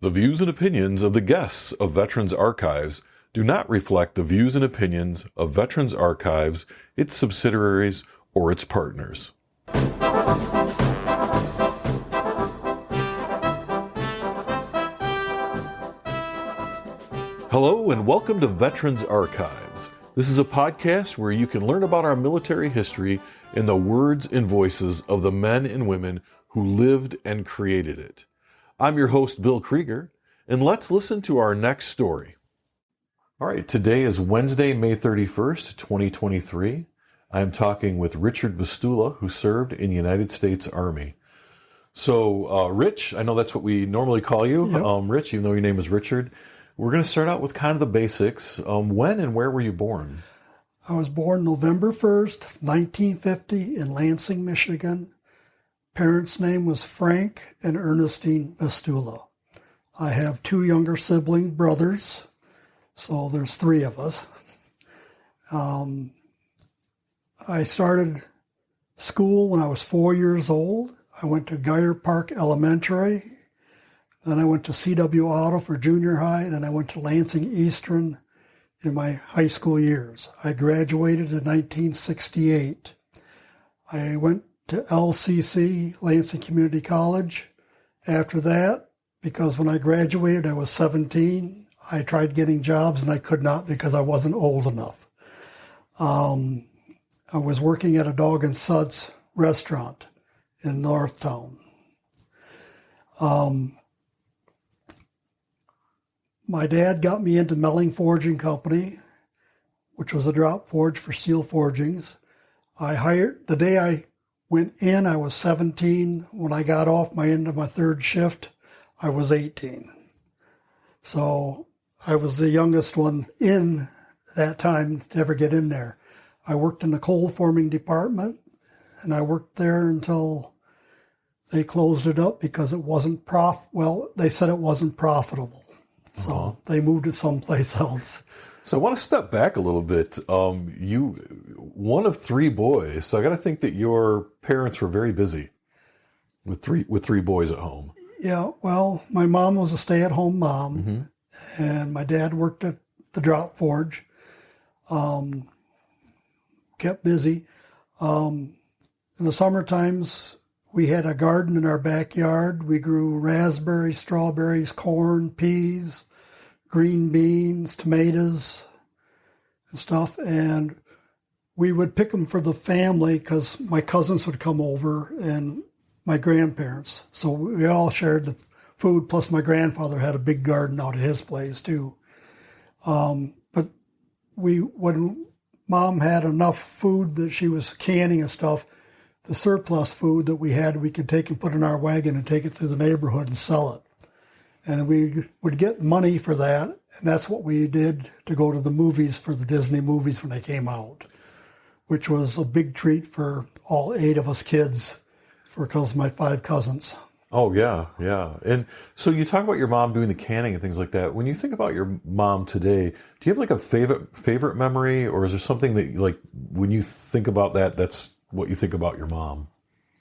The views and opinions of the guests of Veterans Archives do not reflect the views and opinions of Veterans Archives, its subsidiaries, or its partners. Hello and welcome to Veterans Archives. This is a podcast where you can learn about our military history in the words and voices of the men and women who lived and created it. I'm your host, Bill Krieger, and let's listen to our next story. All right, today is Wednesday, May 31st, 2023. I'm talking with Richard Vsetula, who served in the United States Army. So, Rich, I know that's what we normally call you, Yep. Rich, even though your name is Richard. We're going to start out with kind of the basics. When and where were you born? I was born November 1st, 1950 in Lansing, Michigan. Parents' name was Frank and Ernestine Vsetula. I have two younger sibling brothers, so there's three of us. I started school when I was 4 years old. I went to Geyer Park Elementary. Then I went to C.W. Auto for junior high, and then I went to Lansing Eastern in my high school years. I graduated in 1968. I went to LCC, Lansing Community College. After that, because when I graduated I was 17, I tried getting jobs and I could not because I wasn't old enough. I was working at a Dog and Suds restaurant in Northtown. My dad got me into Melling Forging Company, which was a drop forge for steel forgings. The day I went in, I was 17. When I got off my end of my third shift, I was 18. So I was the youngest one in that time to ever get in there. I worked in the coal forming department, and I worked there until they closed it up because it wasn't they said it wasn't profitable. So they moved it someplace else. So I want to step back a little bit. You, one of three boys, so I got to think that your parents were very busy with three boys at home. Yeah, well, my mom was a stay-at-home mom, and my dad worked at the drop forge. Kept busy. In the summer times, we had a garden in our backyard. We grew raspberries, strawberries, corn, peas, green beans, tomatoes, and stuff. And we would pick them for the family because my cousins would come over and my grandparents. So we all shared the food, plus my grandfather had a big garden out at his place too. But when Mom had enough food that she was canning and stuff, the surplus food that we had, we could take and put in our wagon and take it through the neighborhood and sell it. And we would get money for that, and that's what we did to go to the movies for the Disney movies when they came out, which was a big treat for all 8 of us kids, because my 5 cousins. Oh, yeah, yeah. And so you talk about your mom doing the canning and things like that. When you think about your mom today, do you have like a favorite memory, or is there something that, like, when you think about that, that's what you think about your mom?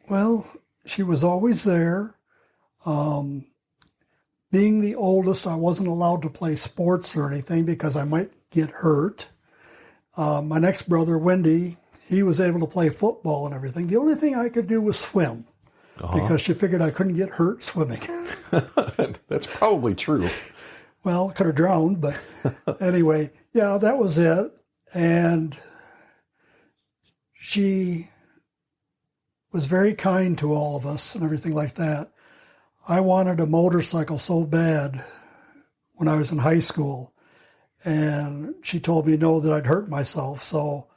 Well, she was always there. Being the oldest, I wasn't allowed to play sports or anything because I might get hurt. My next brother, Wendy, he was able to play football and everything. The only thing I could do was swim because she figured I couldn't get hurt swimming. That's probably true. Well, could have drowned, but anyway, yeah, that was it. And she was very kind to all of us and everything like that. I wanted a motorcycle so bad when I was in high school, and she told me no, that I'd hurt myself. So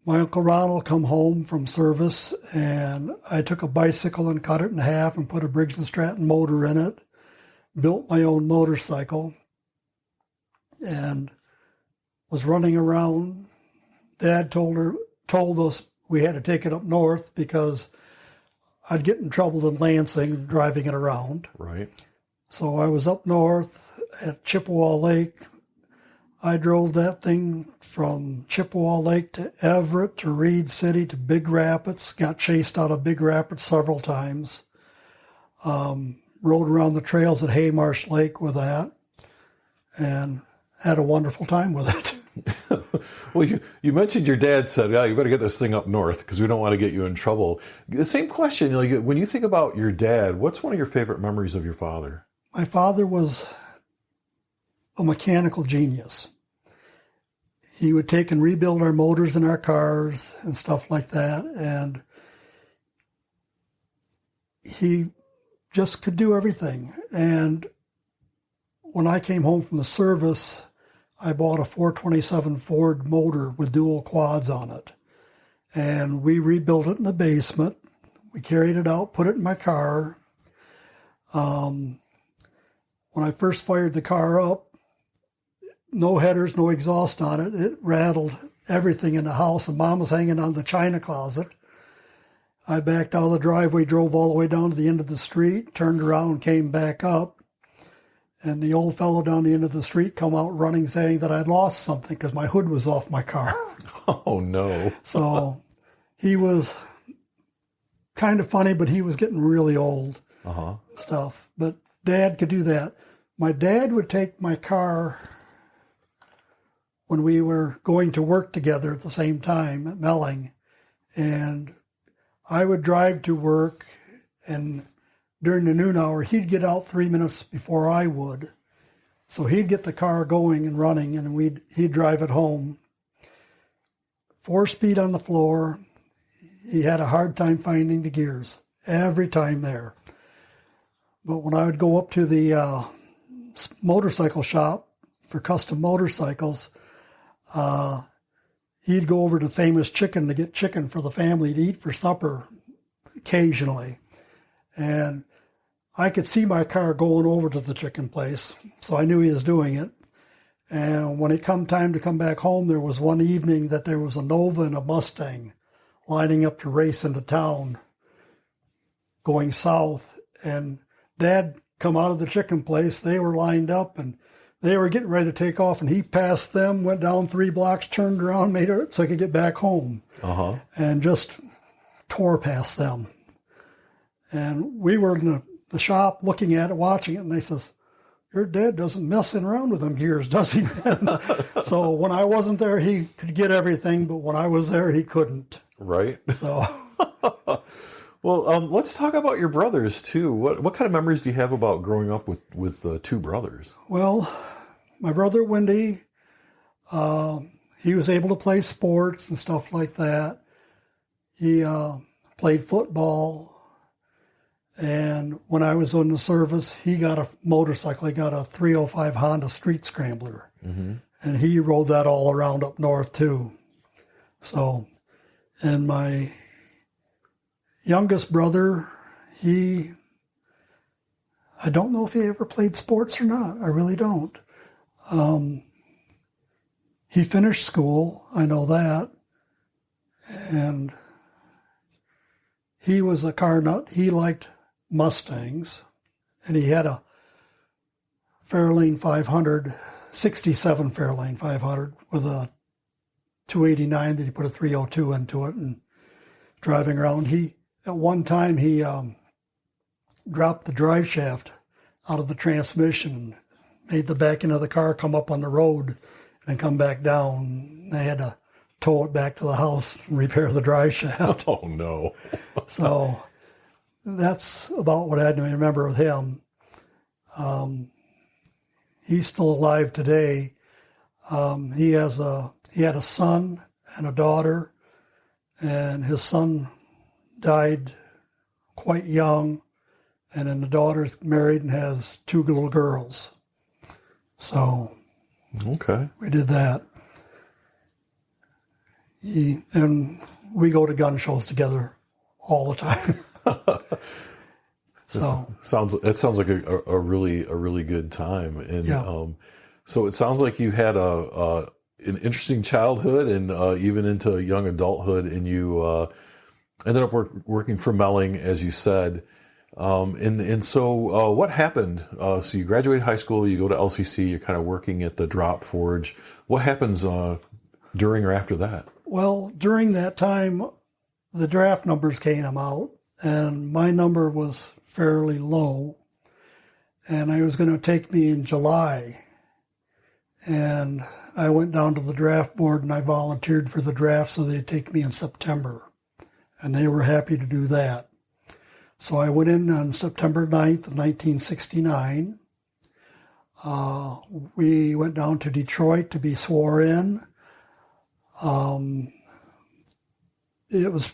my Uncle Ronald come home from service, and I took a bicycle and cut it in half and put a Briggs & Stratton motor in it, built my own motorcycle, and was running around. Dad told us we had to take it up north because I'd get in trouble in Lansing driving it around. Right. So I was up north at Chippewa Lake. I drove that thing from Chippewa Lake to Everett to Reed City to Big Rapids. Got chased out of Big Rapids several times. rode around the trails at Haymarsh Lake with that and had a wonderful time with it. Well, you mentioned your dad said, yeah, you better get this thing up north because we don't want to get you in trouble. The same question, like, when you think about your dad, what's one of your favorite memories of your father? My father was a mechanical genius. He would take and rebuild our motors in our cars and stuff like that. And he just could do everything. And when I came home from the service, I bought a 427 Ford motor with dual quads on it. And we rebuilt it in the basement. We carried it out, put it in my car. When I first fired the car up, no headers, no exhaust on it. It rattled everything in the house, and Mom was hanging on the china closet. I backed out of the driveway, drove all the way down to the end of the street, turned around, came back up. And the old fellow down the end of the street come out running saying that I'd lost something because my hood was off my car. Oh, no. So he was kind of funny, but he was getting really old stuff. But Dad could do that. My dad would take my car when we were going to work together at the same time at Melling. And I would drive to work, and during the noon hour, he'd get out 3 minutes before I would. So he'd get the car going and running, and he'd drive it home. 4-speed on the floor. He had a hard time finding the gears every time there. But when I would go up to the motorcycle shop for custom motorcycles, he'd go over to Famous Chicken to get chicken for the family to eat for supper occasionally. And I could see my car going over to the chicken place, so I knew he was doing it. And when it come time to come back home, there was one evening that there was a Nova and a Mustang lining up to race into town, going south. And Dad come out of the chicken place. They were lined up, and they were getting ready to take off, and he passed them, went down 3 blocks, turned around, made it so I could get back home, and just tore past them. And we were in the shop looking at it, watching it, and they says, your dad doesn't messing around with them gears, does he? So when I wasn't there, he could get everything, but when I was there, he couldn't. Right. So, well, let's talk about your brothers too. What kind of memories do you have about growing up with 2 brothers? Well, my brother Wendy, he was able to play sports and stuff like that. He played football. And when I was in the service, he got a motorcycle. He got a 305 Honda Street Scrambler. Mm-hmm. And he rode that all around up north, too. So, and my youngest brother, I don't know if he ever played sports or not. I really don't. He finished school, I know that. And he was a car nut. He liked Mustangs, and he had a Fairlane 500, 67 Fairlane 500 with a 289 that he put a 302 into it, and driving around. At one time, he dropped the drive shaft out of the transmission, made the back end of the car come up on the road and come back down. They had to tow it back to the house and repair the drive shaft. Oh, no. So that's about what I remember with him. He's still alive today. He had a son and a daughter, and his son died quite young, and then the daughter's married and has 2 little girls. So okay, we did that. And we go to gun shows together all the time. So it sounds like a really good time. And yeah. So it sounds like you had an interesting childhood and even into young adulthood, and you ended up working for Melling, as you said. And so what happened? So you graduate high school, you go to LCC, you're kind of working at the drop forge. What happens during or after that? Well, during that time, the draft numbers came out, and my number was fairly low. and it was going to take me in July. And I went down to the draft board and I volunteered for the draft so they'd take me in September. And they were happy to do that. So I went in on September 9th of 1969. We went down to Detroit to be sworn in. It was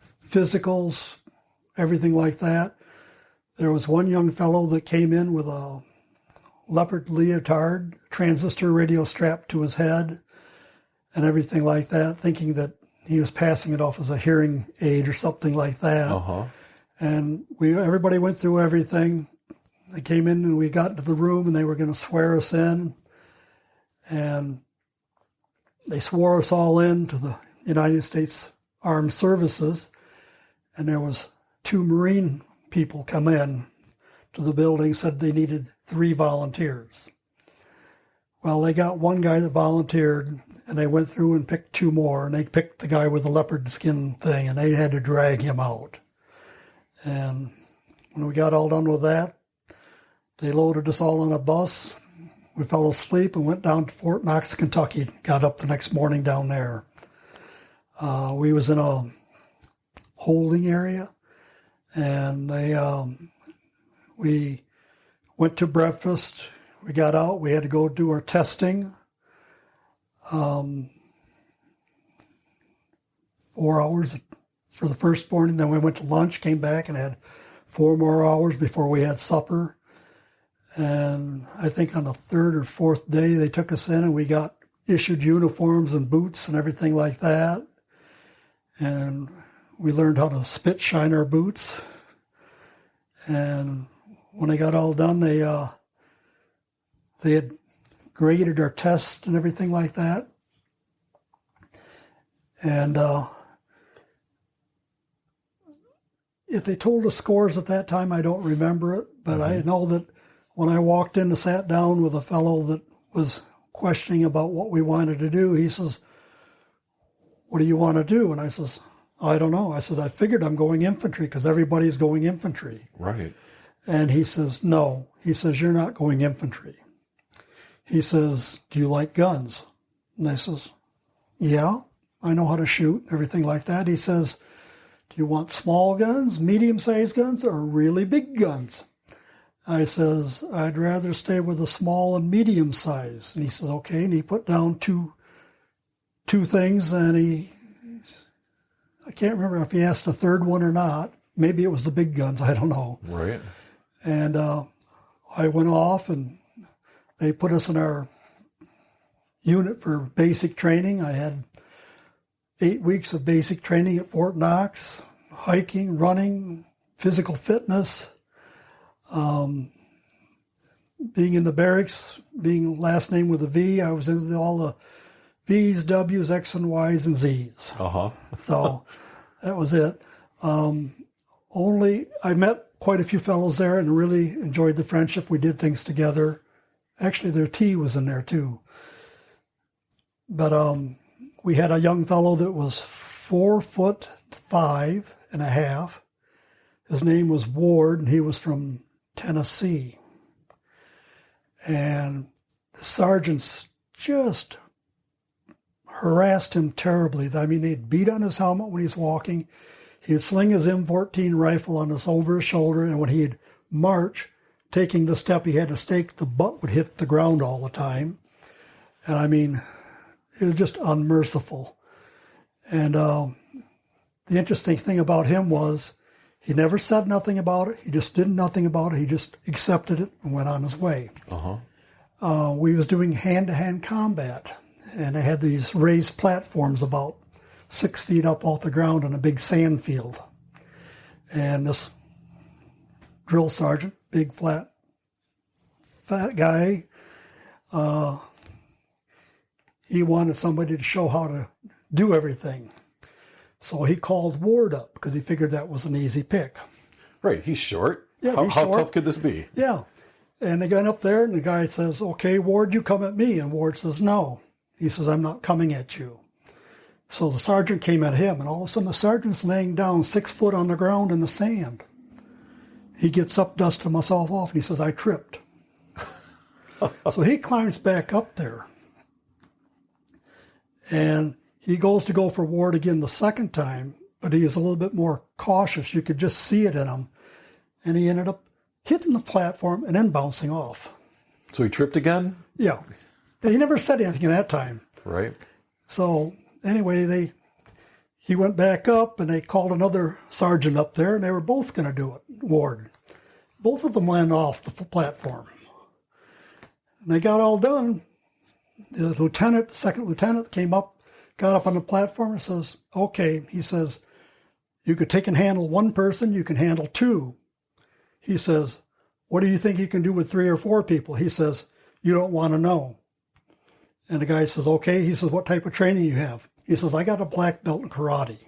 physicals, everything like that. There was one young fellow that came in with a leopard leotard, transistor radio strapped to his head, and everything like that, thinking that he was passing it off as a hearing aid or something like that. Uh-huh. And everybody went through everything. They came in and we got into the room and they were going to swear us in. And they swore us all in to the United States Armed Services. And there was 2 Marine people come in to the building, said they needed 3 volunteers. Well, they got one guy that volunteered, and they went through and picked 2 more, and they picked the guy with the leopard skin thing, and they had to drag him out. And when we got all done with that, they loaded us all on a bus. We fell asleep and went down to Fort Knox, Kentucky, got up the next morning down there. We was in a holding area, and we went to breakfast. We got out. We had to go do our testing. 4 hours for the first morning. Then we went to lunch, came back, and had 4 more hours before we had supper. And I think on the 3rd or 4th day, they took us in and we got issued uniforms and boots and everything like that. And we learned how to spit shine our boots. And when they got all done, they had graded our tests and everything like that. And if they told us scores at that time, I don't remember it. But I know that when I walked in and sat down with a fellow that was questioning about what we wanted to do, he says, "What do you want to do?" And I says, "I don't know." I says, "I figured I'm going infantry because everybody's going infantry." Right. And he says, "No." He says, "You're not going infantry." He says, "Do you like guns?" And I says, "Yeah, I know how to shoot," everything like that. He says, "Do you want small guns, medium-sized guns, or really big guns?" I says, "I'd rather stay with the small and medium size." And he says, "Okay." And he put down two things, and I can't remember if he asked a third one or not. Maybe it was the big guns, I don't know. Right. And I went off, and they put us in our unit for basic training. I had 8 weeks of basic training at Fort Knox, hiking, running, physical fitness, being in the barracks, being last name with a V. I was into all the V's, W's, X, and Y's, and Z's. Uh-huh. So that was it. I met quite a few fellows there and really enjoyed the friendship. We did things together. Actually, their tea was in there too. But we had a young fellow that was 4'5.5". His name was Ward, and he was from Tennessee. And the sergeants just harassed him terribly. I mean, they'd beat on his helmet when he's walking. He'd sling his M14 rifle over his shoulder, and when he'd march, taking the step he had to stake, the butt would hit the ground all the time. And I mean, it was just unmerciful. And the interesting thing about him was he never said nothing about it. He just did nothing about it. He just accepted it and went on his way. Uh-huh. We was doing hand-to-hand combat, and they had these raised platforms about 6 feet up off the ground in a big sand field. And this drill sergeant, big, fat guy, he wanted somebody to show how to do everything. So he called Ward up because he figured that was an easy pick. Right, he's short. Yeah, he's how short. tough could this be? Yeah. And they got up there, and the guy says, "Okay, Ward, you come at me." And Ward says, "No." He says, "I'm not coming at you." So the sergeant came at him, and all of a sudden the sergeant's laying down 6 foot on the ground in the sand. He gets up, dusting himself off, and he says, I tripped. So he climbs back up there. And he goes to go for Ward again the second time, but he is a little bit more cautious. You could just see it in him. And he ended up hitting the platform and then bouncing off. So he tripped again? Yeah. And he never said anything in that time. Right. So anyway, he went back up and they called another sergeant up there and they were both going to do it, Ward. Both of them went off the platform. And they got all done. The second lieutenant came up, got up on the platform and says, okay, he says, you could take and handle one person, you can handle two. He says, what do you think you can do with 3 or 4 people? He says, you don't want to know. And the guy says, okay. He says, what type of training you have? He says, I got a black belt in karate.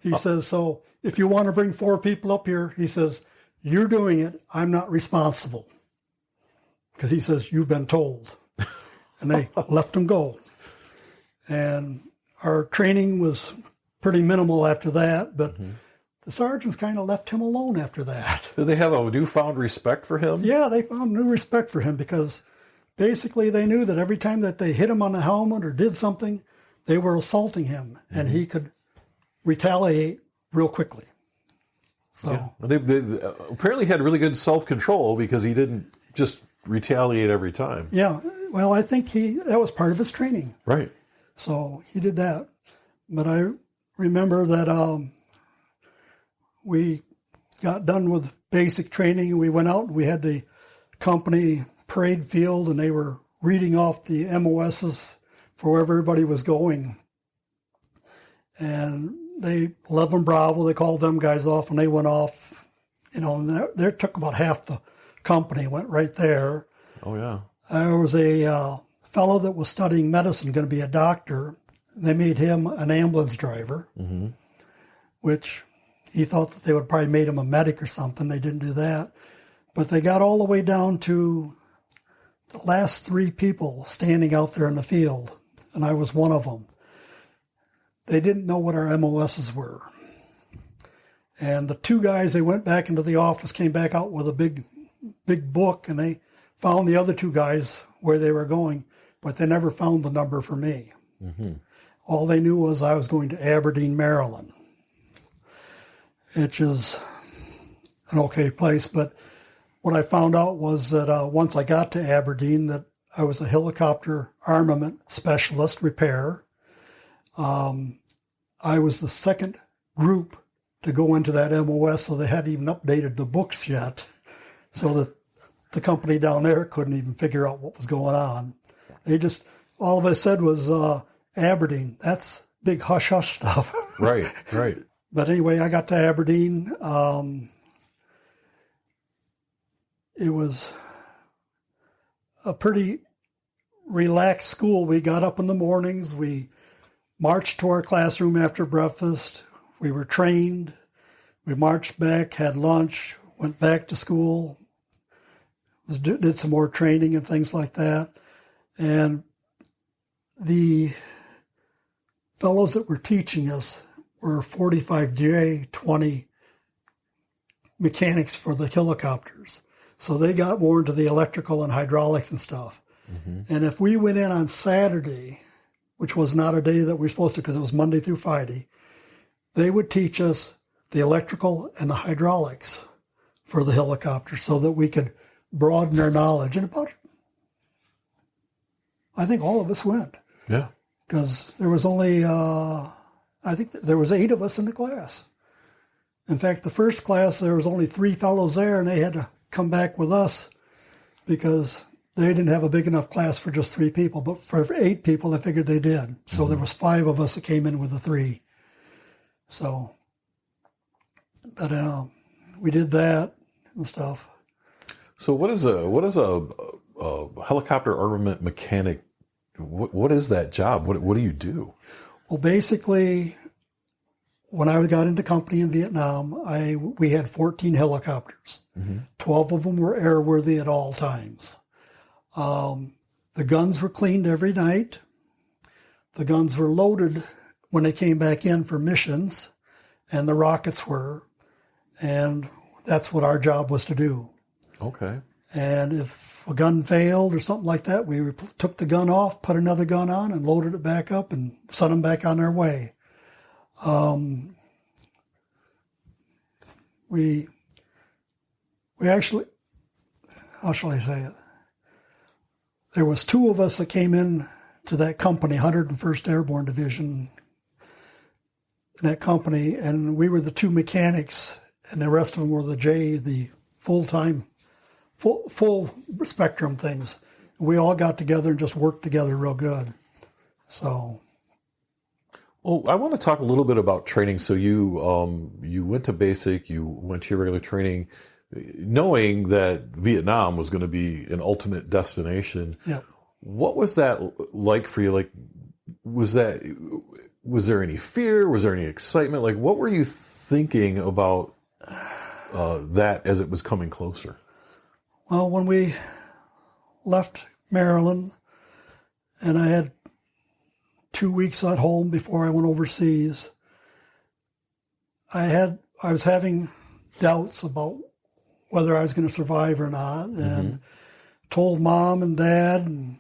He says, so if you want to bring 4 people up here, he says, you're doing it. I'm not responsible. Because he says, you've been told. And they let him go. And our training was pretty minimal after that, but the sergeants kind of left him alone after that. Did they have a newfound respect for him? Yeah, they found new respect for him because basically they knew that every time that they hit him on the helmet or did something, they were assaulting him, and he could retaliate real quickly. So yeah. They apparently had really good self-control because he didn't just retaliate every time. Yeah, well, I think that was part of his training. Right. So he did that. But I remember that we got done with basic training, and we went out and we had the company parade field, and they were reading off the MOSs for where everybody was going. And 11 Bravo, they called them guys off, and they went off. And they took about half the company, went right there. Oh, yeah. There was a fellow that was studying medicine, going to be a doctor. They made him an ambulance driver, which he thought that they would probably made him a medic or something. They didn't do that. But they got all the way down to the last 3 people standing out there in the field, and I was one of them. They didn't know what our MOSs were. And the 2 guys, they went back into the office, came back out with a big book, and they found the other 2 guys where they were going, but they never found the number for me. All they knew was I was going to Aberdeen, Maryland, which is an okay place. But what I found out was that once I got to Aberdeen, that I was a helicopter armament specialist, repair. I was the second group to go into that MOS, so they hadn't even updated the books yet. So that the company down there couldn't even figure out what was going on. They just, all they said was Aberdeen. That's big hush-hush stuff. Right. But anyway, I got to Aberdeen. It was a pretty relaxed school. We got up in the mornings. We marched to our classroom after breakfast. We were trained. We marched back, had lunch, went back to school, did some more training and things like that. And the fellows that were teaching us were 45J-20 mechanics for the helicopters. So they got more into the electrical and hydraulics and stuff. And if we went in on Saturday, which was not a day that we were supposed to because it was Monday through Friday, they would teach us the electrical and the hydraulics for the helicopter so that we could broaden our knowledge. And I think all of us went. Yeah. Because there was only, I think there was 8 of us in the class. In fact, the first class, there was only 3 fellows there, and they had to come back with us because they didn't have a big enough class for just 3 people. But for 8 people, they figured they did. So there was 5 of us that came in with the 3. So, but we did that and stuff. So what is a helicopter armament mechanic? What is that job? What do you do? Well, basically, when I got into company in Vietnam, we had 14 helicopters. 12 of them were airworthy at all times. The guns were cleaned every night. The guns were loaded when they came back in for missions, and the rockets were. And that's what our job was to do. Okay. And if a gun failed or something like that, we took the gun off, put another gun on, and loaded it back up and sent them back on their way. We actually, how shall I say it? There was 2 of us that came in to that company, 101st Airborne Division, in that company, and we were the 2 mechanics, and the rest of them were the full-time, full spectrum things. We all got together and just worked together real good. So. Well, I want to talk a little bit about training. So you went to basic, you went to your regular training, knowing that Vietnam was going to be an ultimate destination. Yeah. What was that like for you? Like, was there any fear? Was there any excitement? Like, what were you thinking about that as it was coming closer? Well, when we left Maryland, and I had 2 weeks at home before I went overseas, I was having doubts about whether I was going to survive or not, and told Mom and Dad and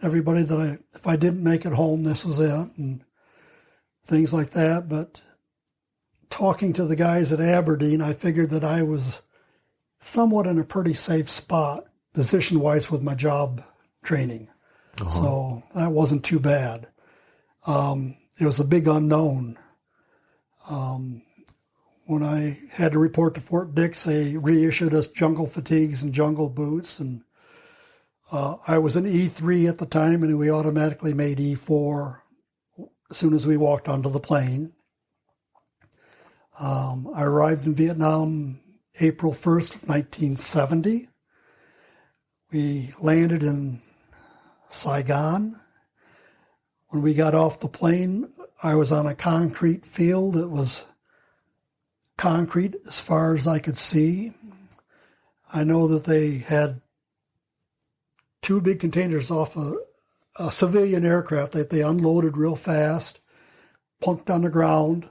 everybody that if I didn't make it home, this was it, and things like that. But talking to the guys at Aberdeen, I figured that I was somewhat in a pretty safe spot, position-wise, with my job training. So that wasn't too bad. It was a big unknown. When I had to report to Fort Dix, they reissued us jungle fatigues and jungle boots, and I was an E3 at the time, and we automatically made E4 as soon as we walked onto the plane. I arrived in Vietnam April 1st of 1970. We landed in Saigon. When we got off the plane, I was on a concrete field that was concrete as far as I could see. I know that they had 2 big containers off a civilian aircraft that they unloaded real fast, plunked on the ground.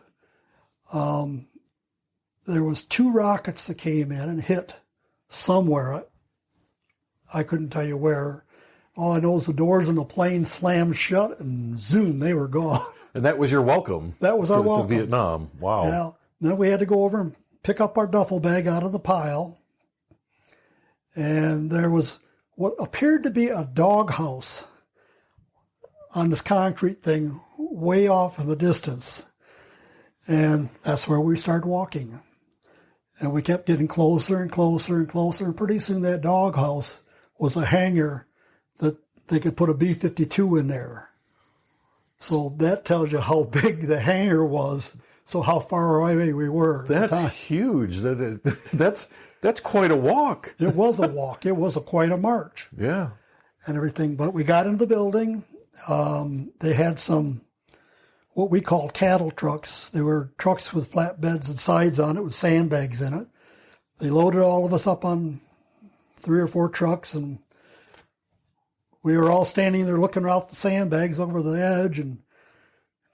There was 2 rockets that came in and hit somewhere. I couldn't tell you where. All I know is the doors in the plane slammed shut, and zoom, they were gone. And that was your welcome. That was our welcome to Vietnam. Wow. Yeah. Then we had to go over and pick up our duffel bag out of the pile. And there was what appeared to be a doghouse on this concrete thing way off in the distance. And that's where we started walking. And we kept getting closer and closer and closer. And pretty soon that doghouse was a hangar that they could put a B-52 in there. So that tells you how big the hangar was, so how far away we were. That's huge. That's quite a walk. It was a walk. It was quite a march. Yeah. And everything. But we got into the building. They had some, what we call cattle trucks. They were trucks with flatbeds and sides on it with sandbags in it. They loaded all of us up on 3 or 4 trucks, and we were all standing there looking out the sandbags over the edge and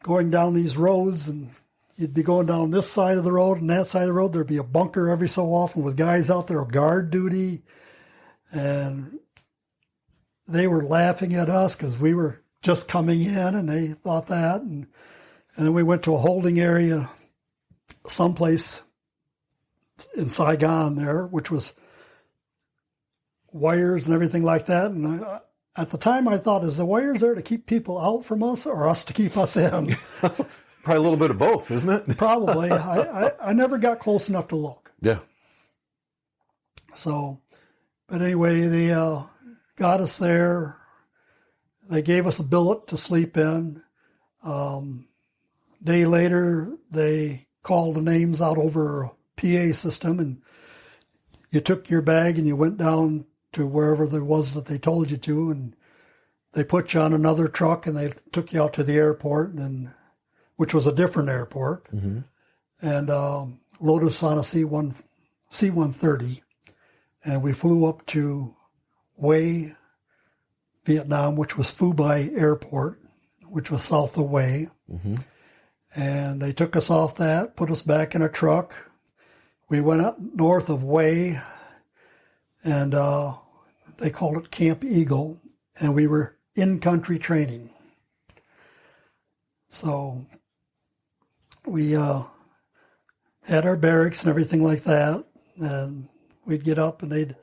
going down these roads, and you'd be going down this side of the road and that side of the road. There'd be a bunker every so often with guys out there on guard duty, and they were laughing at us because we were just coming in, and they thought that. And then we went to a holding area someplace in Saigon there, which was wires and everything like that. And at the time, I thought, is the wires there to keep people out from us or us to keep us in? Probably a little bit of both, isn't it? Probably. I never got close enough to look. Yeah. So, but anyway, they got us there. They gave us a billet to sleep in. Day later, they called the names out over a PA system, and you took your bag and you went down to wherever there was that they told you to, and they put you on another truck and they took you out to the airport, which was a different airport, and loaded us on a C-130, and we flew up to Hue, Vietnam, which was Phu Bai Airport, which was south of Hue. And they took us off that, put us back in a truck. we went up north of Way, and they called it Camp Eagle, and we were in-country training. So we had our barracks and everything like that, and we'd get up and they'd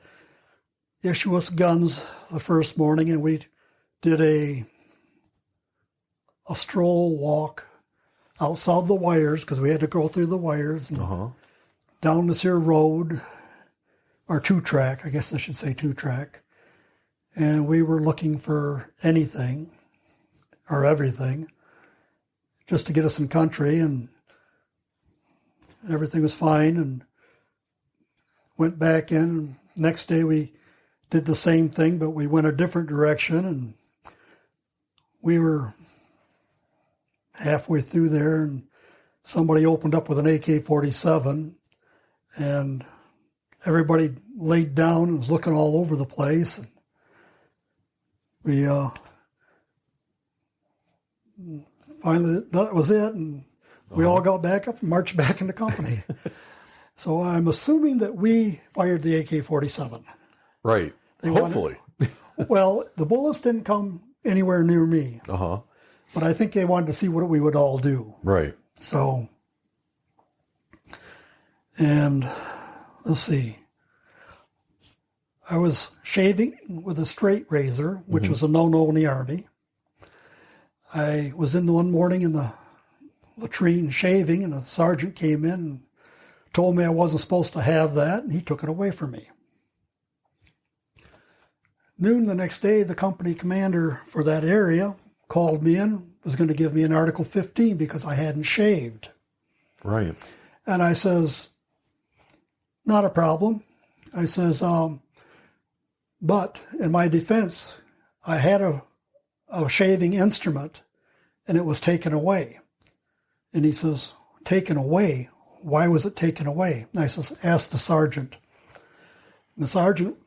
issue us guns the first morning, and we did a stroll walk outside the wires, because we had to go through the wires, and down this here road, or two-track, I guess I should say two-track, and we were looking for anything or everything just to get us in country, and everything was fine, and went back in. Next day we did the same thing, but we went a different direction, and we were halfway through there, and somebody opened up with an AK-47, and everybody laid down and was looking all over the place. And we finally, that was it, and we all got back up and marched back into company. So I'm assuming that we fired the AK-47. Right. Hopefully. Well, the bullets didn't come anywhere near me. But I think they wanted to see what we would all do. Right. So, and let's see. I was shaving with a straight razor, which was a no-no in the Army. I was in one morning in the latrine shaving, and a sergeant came in and told me I wasn't supposed to have that, and he took it away from me. Noon the next day, the company commander for that area called me in, was going to give me an Article 15 because I hadn't shaved. Right. And I says, not a problem. I says, but in my defense, I had a shaving instrument, and it was taken away. And he says, taken away? Why was it taken away? And I says, ask the sergeant. And the sergeant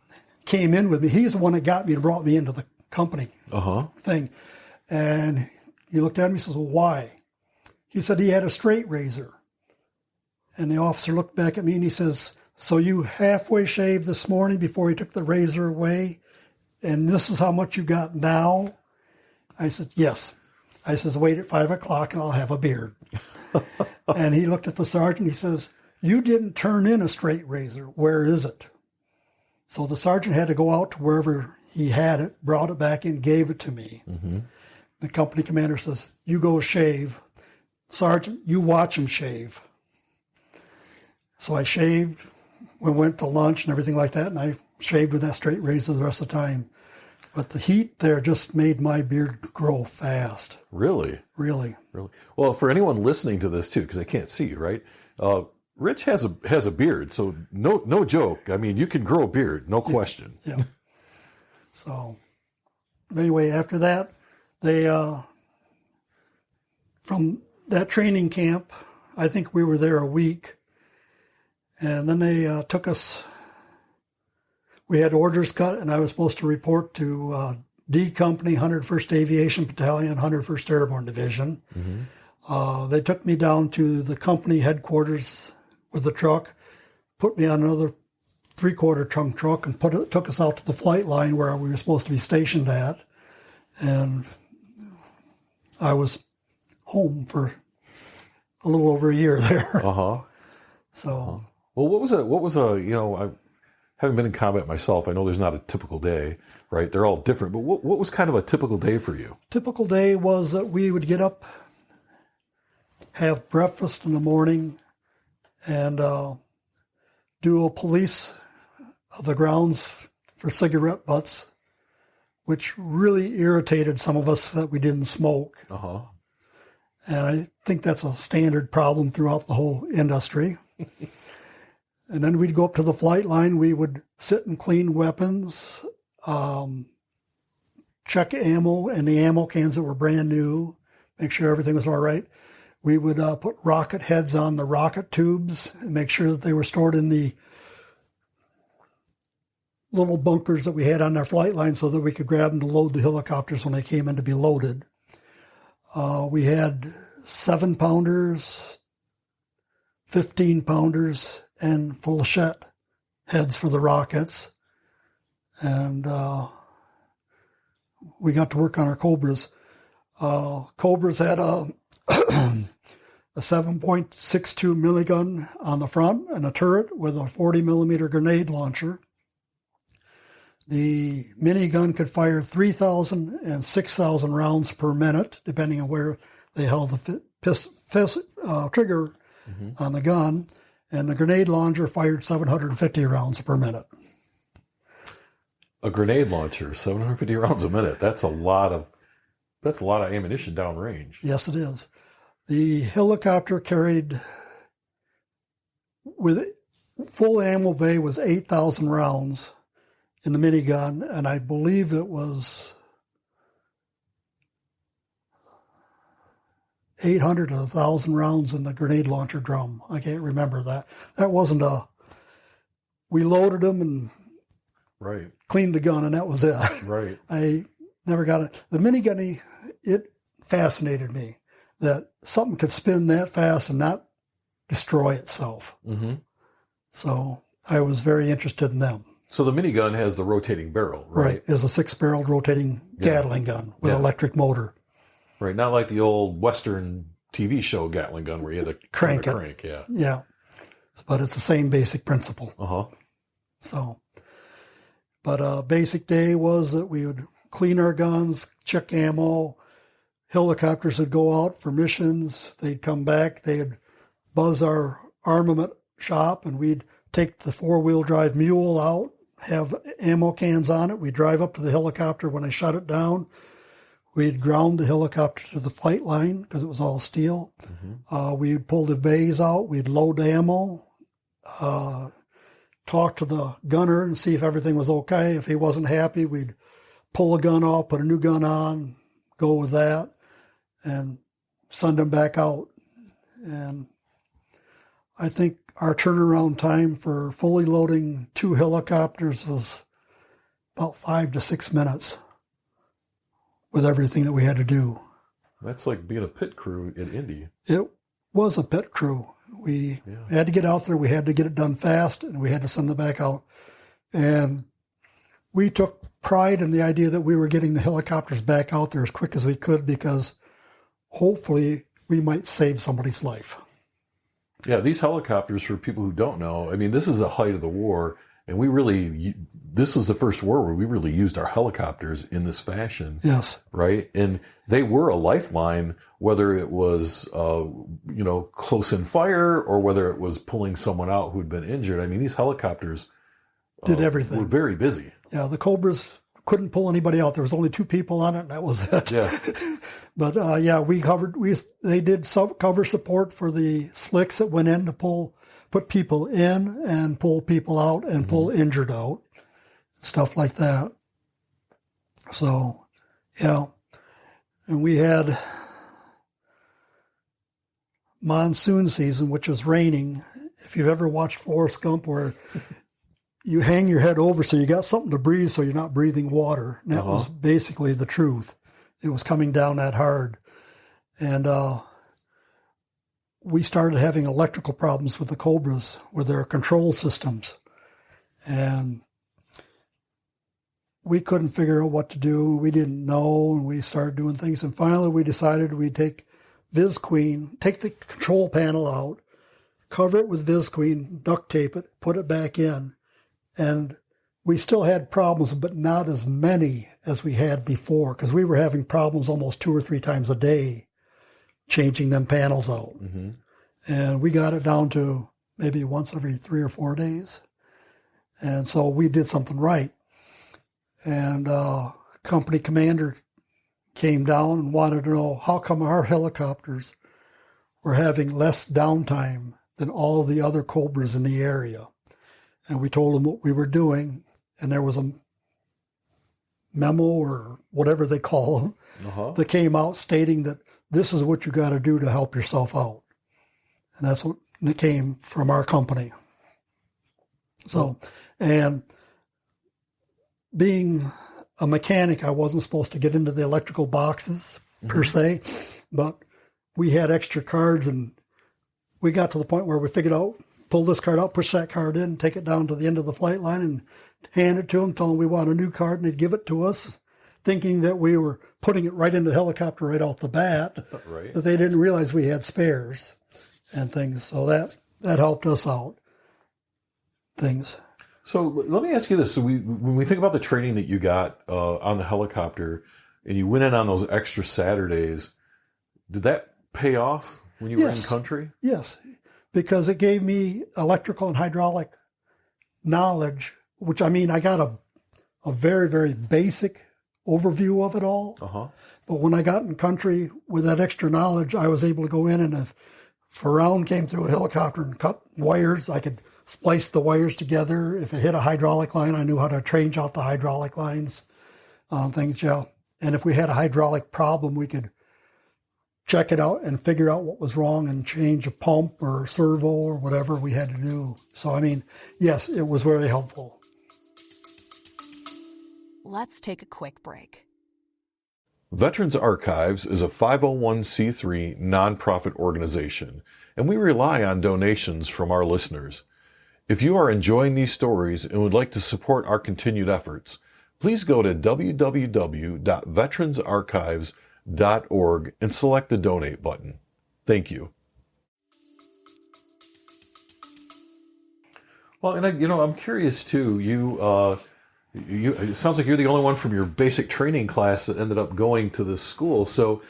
came in with me. He's the one that got me and brought me into the company thing. And he looked at me and says, well, why? He said he had a straight razor. And the officer looked back at me and he says, so you halfway shaved this morning before he took the razor away, and this is how much you got now? I said, yes. I says, wait at 5 o'clock and I'll have a beard. And he looked at the sergeant. He says, you didn't turn in a straight razor. Where is it? So the sergeant had to go out to wherever he had it, brought it back in, gave it to me. The company commander says, you go shave. Sergeant, you watch him shave. So I shaved. We went to lunch and everything like that, and I shaved with that straight razor the rest of the time. But the heat there just made my beard grow fast. Really? Really. Really. Well, for anyone listening to this too, because I can't see you, right? Rich has a beard, so no joke. I mean, you can grow a beard, no question. Yeah. So anyway, after that, they from that training camp, I think we were there a week, and then they took us. We had orders cut, and I was supposed to report to D Company, 101st Aviation Battalion, 101st Airborne Division. They took me down to the company headquarters with the truck, put me on another 3/4 ton truck, and took us out to the flight line where we were supposed to be stationed at. And I was home for a little over a year there. So, well, what was a I haven't been in combat myself. I know there's not a typical day, right? They're all different. But what was kind of a typical day for you? Typical day was that we would get up, have breakfast in the morning, and do a police of the grounds for cigarette butts, which really irritated some of us that we didn't smoke. And I think that's a standard problem throughout the whole industry. And then we'd go up to the flight line. We would sit and clean weapons, check ammo and the ammo cans that were brand new, make sure everything was all right. We would put rocket heads on the rocket tubes and make sure that they were stored in the little bunkers that we had on our flight line so that we could grab them to load the helicopters when they came in to be loaded. We had 7-pounders, 15-pounders, and flechette heads for the rockets. And we got to work on our Cobras. Cobras had a 7.62 milligun on the front and a turret with a 40 millimeter grenade launcher. The minigun could fire 3,000 and 6,000 rounds per minute, depending on where they held the trigger on the gun. And the grenade launcher fired 750 rounds per minute. A grenade launcher, 750 rounds a minute. That's a lot of ammunition downrange. Yes, it is. The helicopter carried, with full ammo bay, was 8,000 rounds in the minigun, and I believe it was 800 to 1,000 rounds in the grenade launcher drum. I can't remember that. That wasn't we loaded them and right. cleaned the gun, and that was it. Right. I never got it. The minigun, it fascinated me that something could spin that fast and not destroy itself. Mm-hmm. So I was very interested in them. So the minigun has the rotating barrel, right? Right. It's a 6-barreled rotating Gatling gun with an electric motor. Right. Not like the old Western TV show Gatling gun where you had to crank it. Crank, yeah. Yeah. But it's the same basic principle. Uh-huh. So, but basic day was that we would clean our guns, check ammo. Helicopters would go out for missions. They'd come back. They'd buzz our armament shop, and we'd take the 4-wheel drive mule out, have ammo cans on it. We'd drive up to the helicopter when they shut it down. We'd ground the helicopter to the flight line because it was all steel. Mm-hmm. We'd pull the bays out. We'd load ammo, talk to the gunner and see if everything was okay. If he wasn't happy, we'd pull a gun off, put a new gun on, go with that, and send him back out. And I think our turnaround time for fully loading 2 helicopters was about 5 to 6 minutes with everything that we had to do. That's like being a pit crew in Indy. It was a pit crew. We had to get out there. We had to get it done fast, and we had to send it back out. And we took pride in the idea that we were getting the helicopters back out there as quick as we could because hopefully we might save somebody's life. Yeah, these helicopters, for people who don't know, I mean, this is the height of the war, and this was the first war where we really used our helicopters in this fashion. Yes. Right? And they were a lifeline, whether it was, close in fire or whether it was pulling someone out who'd been injured. I mean, these helicopters did everything. Were very busy. Yeah, the Cobras couldn't pull anybody out. There was only 2 people on it, and that was it. Yeah. But they did cover support for the slicks that went in to put people in and pull people out and pull injured out, stuff like that. So, yeah. And we had monsoon season, which was raining. If you've ever watched Forrest Gump, where you hang your head over so you got something to breathe so you're not breathing water. And that was basically the truth. It was coming down that hard. And we started having electrical problems with the Cobras, with their control systems. And we couldn't figure out what to do. We didn't know, and we started doing things. And finally we decided we'd take Visqueen, take the control panel out, cover it with Visqueen, duct tape it, put it back in. And we still had problems, but not as many as we had before, because we were having problems almost 2 or 3 times a day changing them panels out. Mm-hmm. And we got it down to maybe once every 3 or 4 days. And so we did something right. And company commander came down and wanted to know how come our helicopters were having less downtime than all the other Cobras in the area. And we told him what we were doing, and there was a memo or whatever they call them that came out stating that this is what you got to do to help yourself out. And that's what it came from our company. So, and being a mechanic, I wasn't supposed to get into the electrical boxes per se, but we had extra cards, and we got to the point where we figured out pull this card out, push that card in, take it down to the end of the flight line and hand it to them, tell them we want a new card, and they'd give it to us, thinking that we were putting it right into the helicopter right off the bat, Right. that they didn't realize we had spares and things. So that helped us out. Things. So let me ask you this. So when we think about the training that you got on the helicopter and you went in on those extra Saturdays, did that pay off when you were in country? Yes, because it gave me electrical and hydraulic knowledge, which I got a very, very basic overview of it all. Uh-huh. But when I got in country with that extra knowledge, I was able to go in, and if a round came through a helicopter and cut wires, I could splice the wires together. If it hit a hydraulic line, I knew how to change out the hydraulic lines, things, yeah. And if we had a hydraulic problem, we could check it out and figure out what was wrong and change a pump or servo or whatever we had to do. So, yes, it was very helpful. Let's take a quick break. Veterans Archives is a 501c3 nonprofit organization, and we rely on donations from our listeners. If you are enjoying these stories and would like to support our continued efforts, please go to www.veteransarchives.org and select the donate button. Thank you. Well, and I'm curious too. It sounds like you're the only one from your basic training class that ended up going to this school. So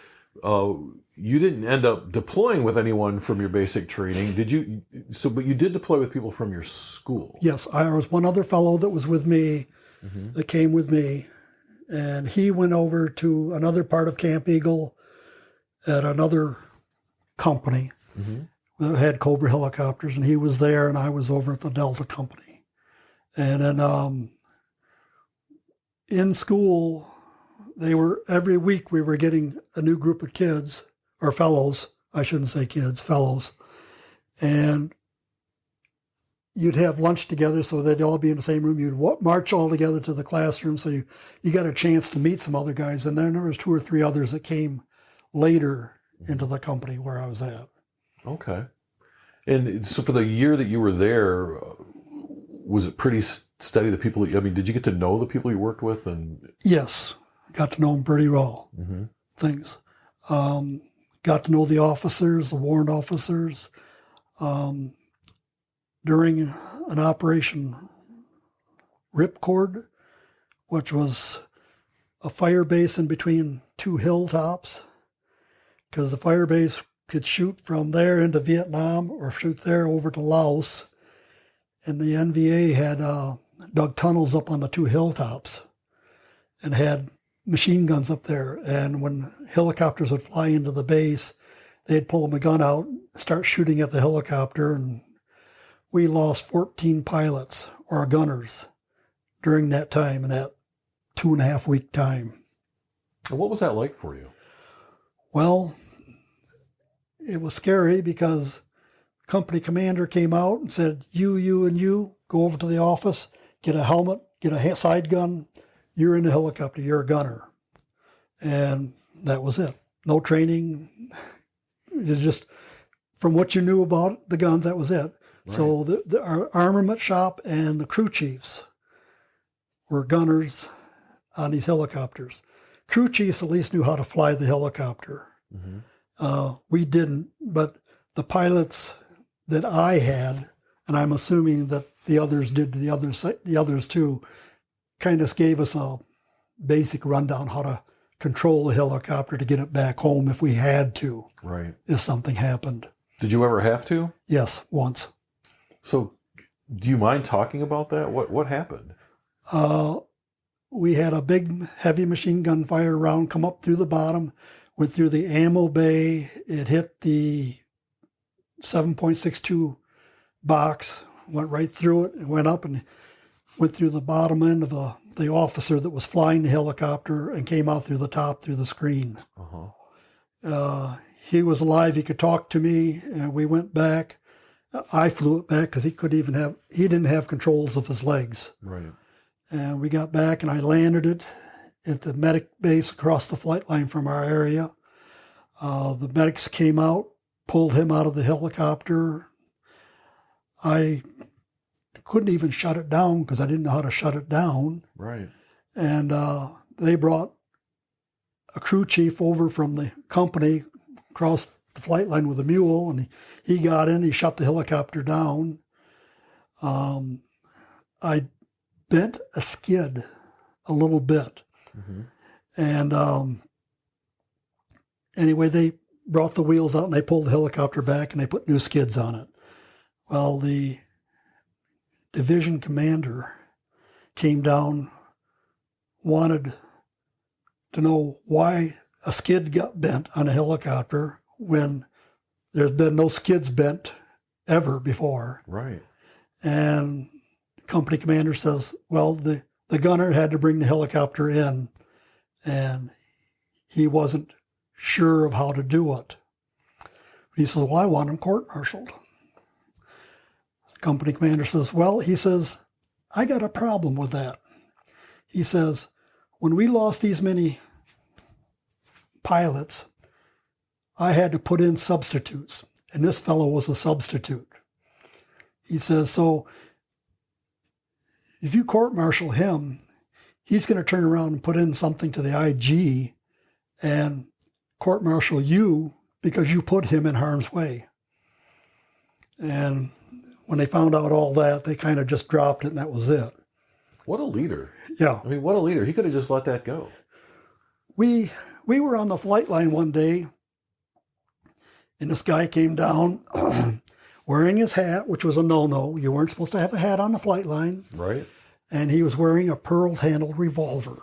you didn't end up deploying with anyone from your basic training, did you? But you did deploy with people from your school. Yes, I was one other fellow that was with me, that came with me, and he went over to another part of Camp Eagle at another company that had Cobra helicopters, and he was there, and I was over at the Delta company. And then in school, every week we were getting a new group of kids, or fellows, I shouldn't say kids, fellows, and you'd have lunch together, so they'd all be in the same room. You'd march all together to the classroom, so you got a chance to meet some other guys. And then there was 2 or 3 others that came later into the company where I was at. Okay. And so for the year that you were there, was it pretty steady, the people did you get to know the people you worked with? And yes, got to know them pretty well. Things. Got to know the officers, the warrant officers. During an Operation Ripcord, which was a fire base in between 2 hilltops, because the fire base could shoot from there into Vietnam or shoot there over to Laos. And the NVA had dug tunnels up on the 2 hilltops and had machine guns up there. And when helicopters would fly into the base, they'd pull a gun out, start shooting at the helicopter, and we lost 14 pilots or gunners during that time, in that 2.5 week time. And what was that like for you? Well, it was scary because company commander came out and said, you, and you, go over to the office, get a helmet, get a side gun. You're in the helicopter, you're a gunner. And that was it. No training. It's just from what you knew about the guns, that was it. Right. So our armament shop and the crew chiefs were gunners on these helicopters. Crew chiefs at least knew how to fly the helicopter. We didn't, but the pilots that I had, and I'm assuming that the others did, the others too, kind of gave us a basic rundown how to control the helicopter to get it back home if we had to. Right. If something happened. Did you ever have to? Yes, once. So, do you mind talking about that? What happened? We had a big heavy machine gun fire round come up through the bottom, went through the ammo bay. It hit the 7.62 box, went right through it, and went up and went through the bottom end of the officer that was flying the helicopter and came out through the top, through the screen. He was alive. He could talk to me, and we went back. I flew it back because he didn't have controls of his legs. Right. And we got back, and I landed it at the medic base across the flight line from our area. The medics came out, pulled him out of the helicopter. I couldn't even shut it down because I didn't know how to shut it down. Right. And they brought a crew chief over from the company across the flight line with a mule, and he got in, he shut the helicopter down. I bent a skid a little bit. Mm-hmm. And anyway, they brought the wheels out and they pulled the helicopter back and they put new skids on it. Well, the division commander came down, wanted to know why a skid got bent on a helicopter when there's been no skids bent ever before. Right. And the company commander says, well, the gunner had to bring the helicopter in, and he wasn't sure of how to do it. He says, well, I want him court-martialed. The company commander says, well, he says, I got a problem with that. He says, when we lost these many pilots, I had to put in substitutes, and this fellow was a substitute. He says, so if you court-martial him, he's going to turn around and put in something to the IG and court-martial you because you put him in harm's way. And when they found out all that, they kind of just dropped it, and that was it. What a leader. Yeah. I mean, what a leader. He could have just let that go. We were on the flight line one day, and this guy came down wearing his hat, which was a no-no. You weren't supposed to have a hat on the flight line. Right. And he was wearing a pearl-handled revolver.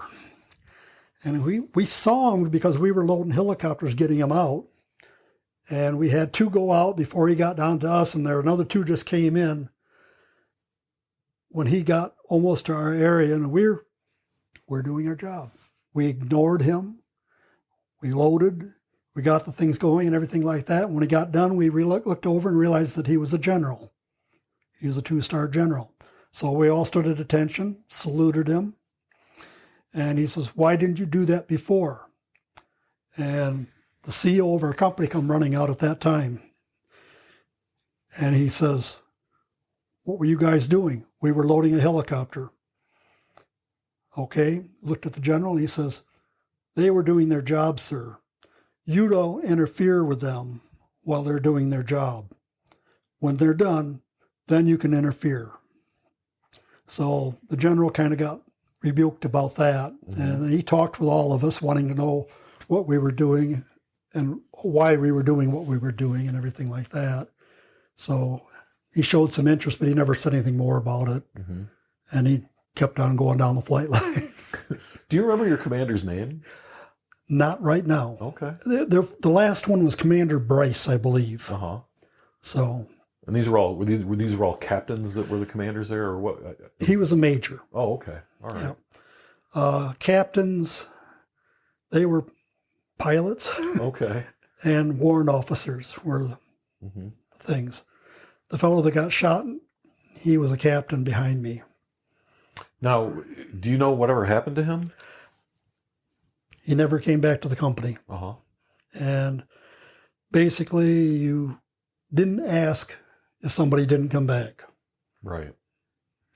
And we saw him because we were loading helicopters, getting him out. And we had two go out before he got down to us, and there were another two just came in when he got almost to our area, and we're doing our job. We ignored him. We loaded. We got the things going and everything like that. When he got done, we looked over and realized that he was a general. He was a 2-star general. So we all stood at attention, saluted him. And he says, why didn't you do that before? And the CEO of our company come running out at that time. And he says, what were you guys doing? We were loading a helicopter. Okay, looked at the general, and he says, they were doing their job, sir. You don't interfere with them while they're doing their job. When they're done, then you can interfere. So the general kind of got rebuked about that. Mm-hmm. And he talked with all of us, wanting to know what we were doing and why we were doing what we were doing and everything like that. So he showed some interest, but he never said anything more about it. Mm-hmm. And he kept on going down the flight line. Do you remember your commander's name? Not right now. Okay. The last one was Commander Bryce, I believe. Uh-huh. So. And these were all captains that were the commanders there, or what? He was a major. Oh, okay. All right. Yeah. Captains, they were pilots. Okay. And warrant officers were the things. The fellow that got shot, he was a captain behind me. Now, do you know whatever happened to him? He never came back to the company. Uh-huh. And basically, you didn't ask if somebody didn't come back. Right.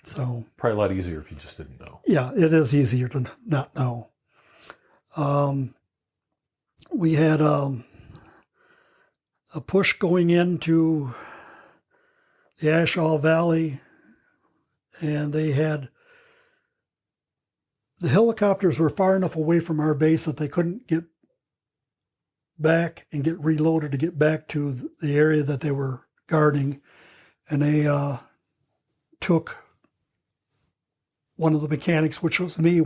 So probably a lot easier if you just didn't know. Yeah, it is easier to not know. We had a push going into the Ashaw Valley, and they had the helicopters were far enough away from our base that they couldn't get back and get reloaded to get back to the area that they were guarding. And they took one of the mechanics, which was me.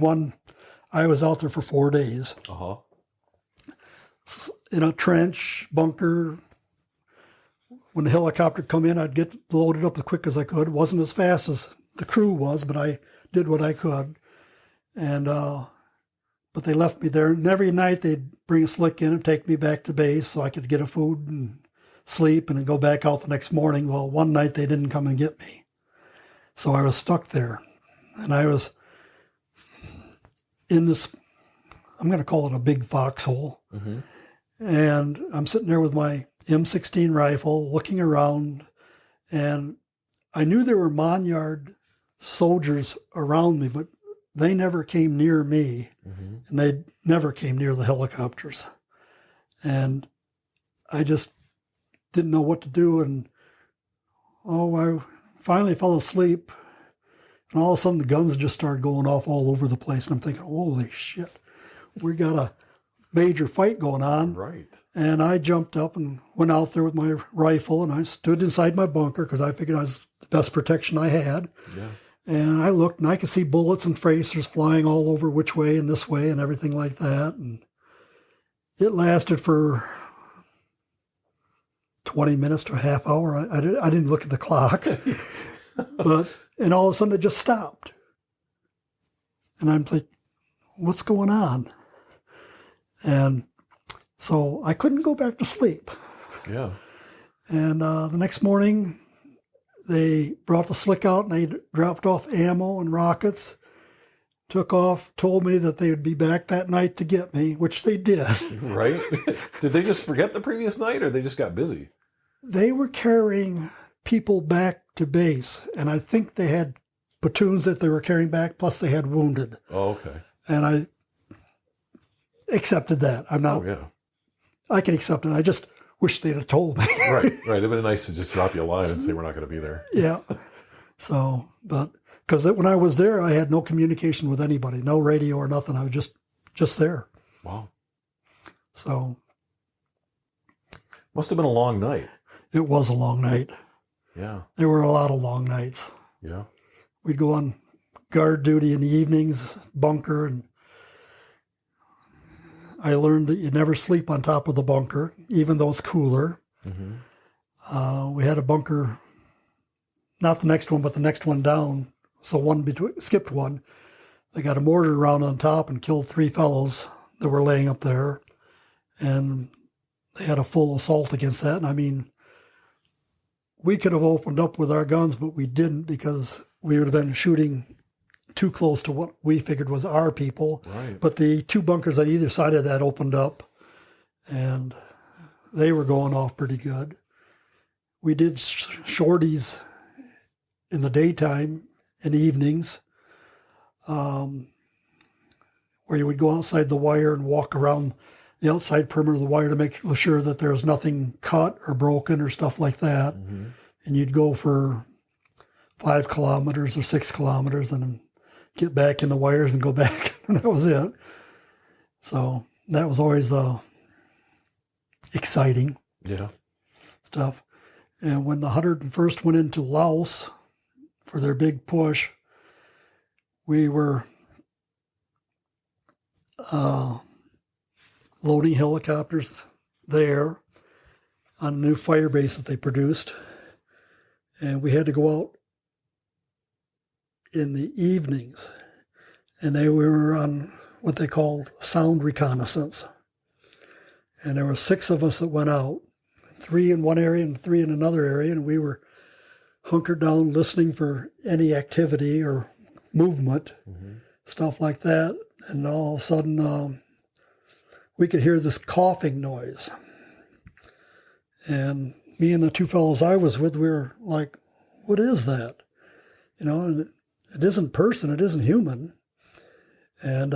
I was out there for 4 days. Uh-huh. In a trench, bunker. When the helicopter come in, I'd get loaded up as quick as I could. It wasn't as fast as the crew was, but I did what I could. And but they left me there. And every night they'd bring a slick in and take me back to base so I could get a food and sleep and then go back out the next morning. Well, one night they didn't come and get me. So I was stuck there. And I was in this, I'm going to call it a big foxhole. Mm-hmm. And I'm sitting there with my M16 rifle looking around, and I knew there were Monnyard soldiers around me, but they never came near me, and they never came near the helicopters. And I just didn't know what to do. And, I finally fell asleep. And all of a sudden, the guns just started going off all over the place. And I'm thinking, holy shit, we got a major fight going on. Right. And I jumped up and went out there with my rifle, and I stood inside my bunker because I figured I was the best protection I had. Yeah. And I looked, and I could see bullets and tracers flying all over which way and this way and everything like that. And it lasted for 20 minutes to a half hour. I didn't look at the clock. And all of a sudden, it just stopped. And I'm like, what's going on? And so I couldn't go back to sleep. Yeah. And the next morning, they brought the slick out and they dropped off ammo and rockets, took off, told me that they would be back that night to get me, which they did. Right? Did they just forget the previous night, or they just got busy? They were carrying people back to base, and I think they had platoons that they were carrying back, plus they had wounded. Oh, okay. And I accepted that. I'm not. Oh, yeah. I can accept it. I just wish they'd have told me. Right. It'd been nice to just drop you a line and say we're not going to be there. Yeah. So, but because when I was there, I had no communication with anybody, no radio or nothing. I was just there. Wow. So. Must have been a long night. It was a long night. Yeah. There were a lot of long nights. Yeah. We'd go on guard duty in the evenings, bunker, and I learned that you never sleep on top of the bunker, even though it's cooler. Mm-hmm. We had a bunker, not the next one, but the next one down. So skipped one. They got a mortar round on top and killed 3 fellows that were laying up there. And they had a full assault against that. And I mean, we could have opened up with our guns, but we didn't because we would have been shooting too close to what we figured was our people. Right. But the 2 bunkers on either side of that opened up, and they were going off pretty good. We did shorties in the daytime and evenings, where you would go outside the wire and walk around the outside perimeter of the wire to make sure that there was nothing cut or broken or stuff like that. Mm-hmm. And you'd go for 5 kilometers or 6 kilometers and get back in the wires and go back. And that was it. So that was always exciting stuff. And when the 101st went into Laos for their big push, we were loading helicopters there on a new fire base that they produced. And we had to go out in the evenings. And we were on what they called sound reconnaissance. And there were 6 of us that went out, 3 in one area and 3 in another area. And we were hunkered down listening for any activity or movement, stuff like that. And all of a sudden, we could hear this coughing noise. And me and the 2 fellows I was with, we were like, what is that? And it isn't person, it isn't human. And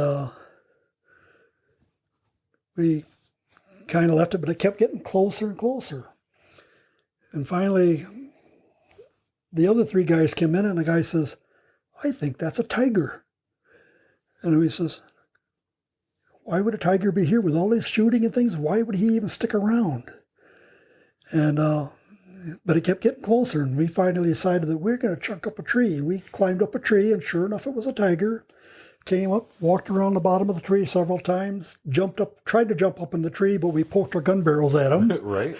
we kind of left it, but it kept getting closer and closer. And finally, the other 3 guys came in, and the guy says, I think that's a tiger. And he says, why would a tiger be here with all this shooting and things? Why would he even stick around? And but it kept getting closer, and we finally decided that we're going to chunk up a tree. And we climbed up a tree, and sure enough, it was a tiger. Came up, walked around the bottom of the tree several times, jumped up, tried to jump up in the tree, but we poked our gun barrels at him. Right.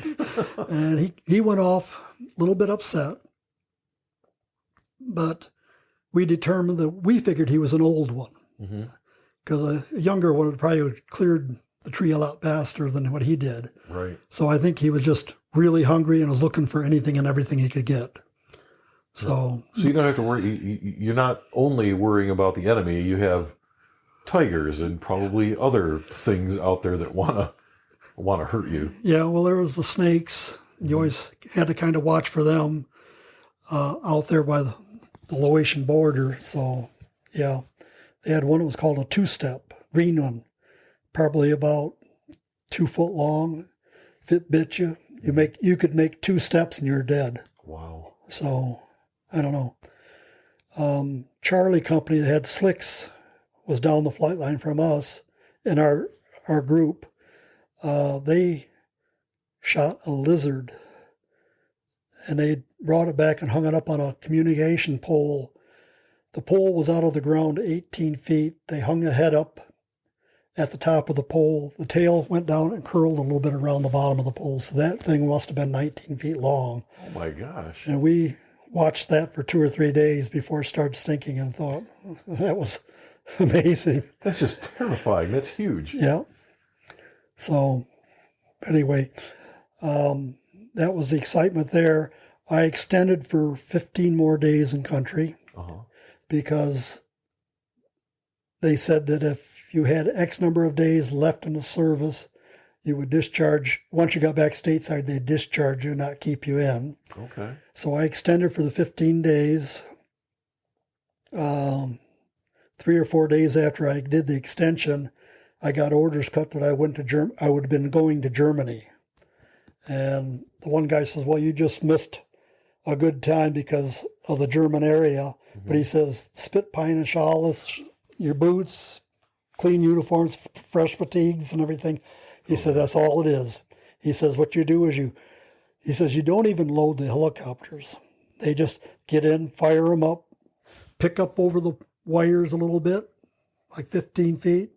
And he went off a little bit upset. But we determined that we figured he was an old one. Because a younger one would probably have cleared the tree a lot faster than what he did. Right. So I think he was just really hungry and was looking for anything and everything he could get. So you don't have to worry. You're not only worrying about the enemy. You have tigers and probably other things out there that want to hurt you. Yeah. Well, there was the snakes. You always had to kind of watch for them. out there by the Laotian border. So, yeah, they had one that was called a two-step, green one, probably about 2 foot long. If it bit you, you could make 2 steps and you're dead. Wow. So, I don't know. Charlie Company that had slicks was down the flight line from us in our group. They shot a lizard and they brought it back and hung it up on a communication pole. The pole was out of the ground 18 feet. They hung the head up at the top of the pole. The tail went down and curled a little bit around the bottom of the pole. So that thing must have been 19 feet long. Oh my gosh. And we watched that for 2 or 3 days before it started stinking and thought, that was amazing. That's just terrifying. That's huge. Yeah. So anyway, that was the excitement there. I extended for 15 more days in country because they said that if you had X number of days left in the service, you would discharge. Once you got back stateside, they'd discharge you, not keep you in. Okay. So I extended for the 15 days. 3 or 4 days after I did the extension, I got orders cut that I went to I would have been going to Germany. And the one guy says, well, you just missed a good time because of the German area. But he says, spit pine and solace, your boots, clean uniforms, fresh fatigues and everything. He said, that's all it is. He says, what you do is he says, you don't even load the helicopters. They just get in, fire them up, pick up over the wires a little bit, like 15 feet,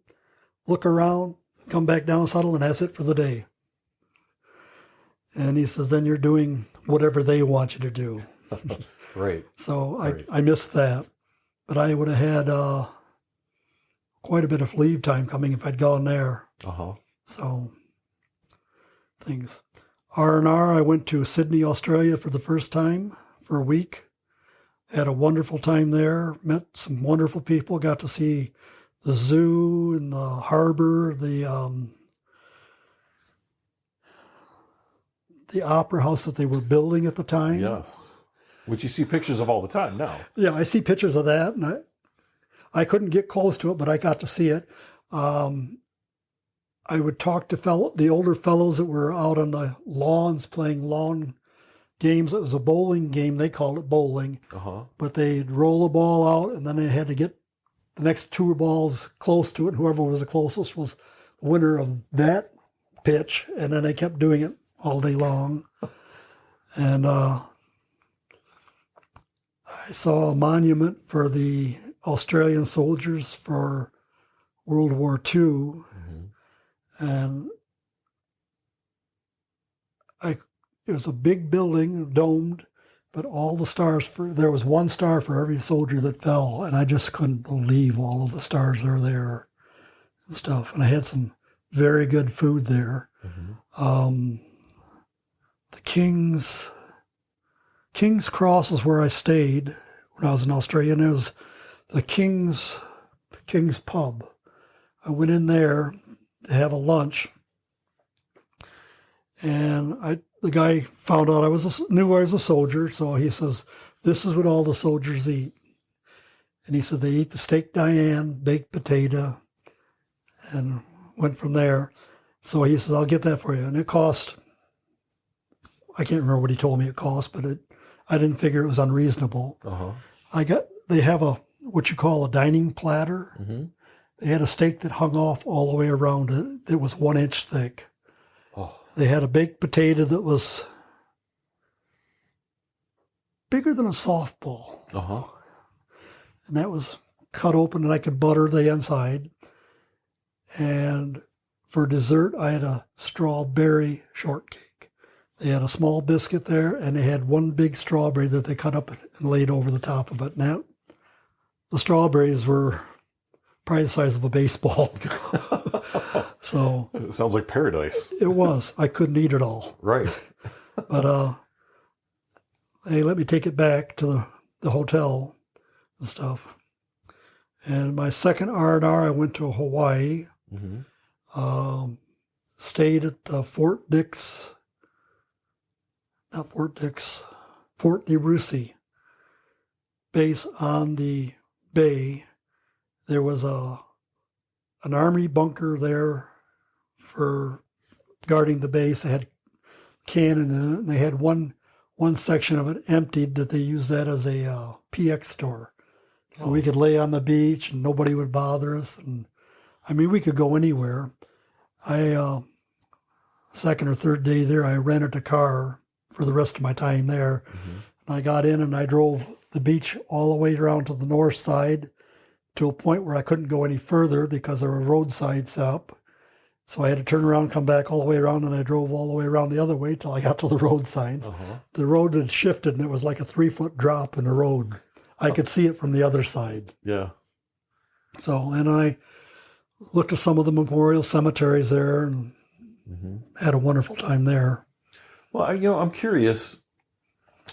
look around, come back down, settle, and that's it for the day. And he says, then you're doing whatever they want you to do. Right. So Right. I missed that. But I would have had quite a bit of leave time coming if I'd gone there. So things. R&R, I went to Sydney, Australia for the first time for a week. Had a wonderful time there, met some wonderful people, got to see the zoo and the harbor, the opera house that they were building at the time. Yes. Which you see pictures of all the time now. Yeah, I see pictures of that, and I couldn't get close to it, but I got to see it. I would talk to the older fellows that were out on the lawns playing lawn games. It was a bowling game. They called it bowling. But they'd roll a ball out, and then they had to get the next 2 balls close to it. And whoever was the closest was the winner of that pitch. And then they kept doing it all day long. And I saw a monument for the Australian soldiers for World War II. And it was a big building, domed, but all the stars, there was 1 star for every soldier that fell, and I just couldn't believe all of the stars that are there and stuff. And I had some very good food there. The King's Cross is where I stayed when I was in Australia, and it was the King's Pub. I went in there to have a lunch, and the guy found out knew I was a soldier, so he says, this is what all the soldiers eat. And he said they eat the steak Diane, baked potato, and went from there. So he says, I'll get that for you. And it cost, I can't remember what he told me it cost, but I didn't figure it was unreasonable. They have what you call a dining platter. They had a steak that hung off all the way around it. It was 1 inch thick. They had a baked potato that was bigger than a softball. And that was cut open, and I could butter the inside. And for dessert, I had a strawberry shortcake. They had a small biscuit there, and they had 1 big strawberry that they cut up and laid over the top of it. Now, the strawberries were probably the size of a baseball. So it sounds like paradise. It was. I couldn't eat it all. Right. But they let me take it back to the hotel and stuff. And my second R&R, I went to Hawaii. Stayed at Fort Dix, not Fort Dix, Fort DeRussy. base on the bay. There was an army bunker there for guarding the base. They had cannon in it, and they had one section of it emptied that they used that as a PX store. And we could lay on the beach and nobody would bother us. And I mean, we could go anywhere. Second or third day there, I rented a car for the rest of my time there. Mm-hmm. And I got in and I drove the beach all the way around to the north side to a point where I couldn't go any further because there were roadsides up. So I had to turn around, come back all the way around, and I drove all the way around the other way till I got to the road signs. Uh-huh. The road had shifted, and it was like a 3-foot drop in the road. I could see it from the other side. Yeah. So, and I looked at some of the memorial cemeteries there and had a wonderful time there. Well, I'm curious,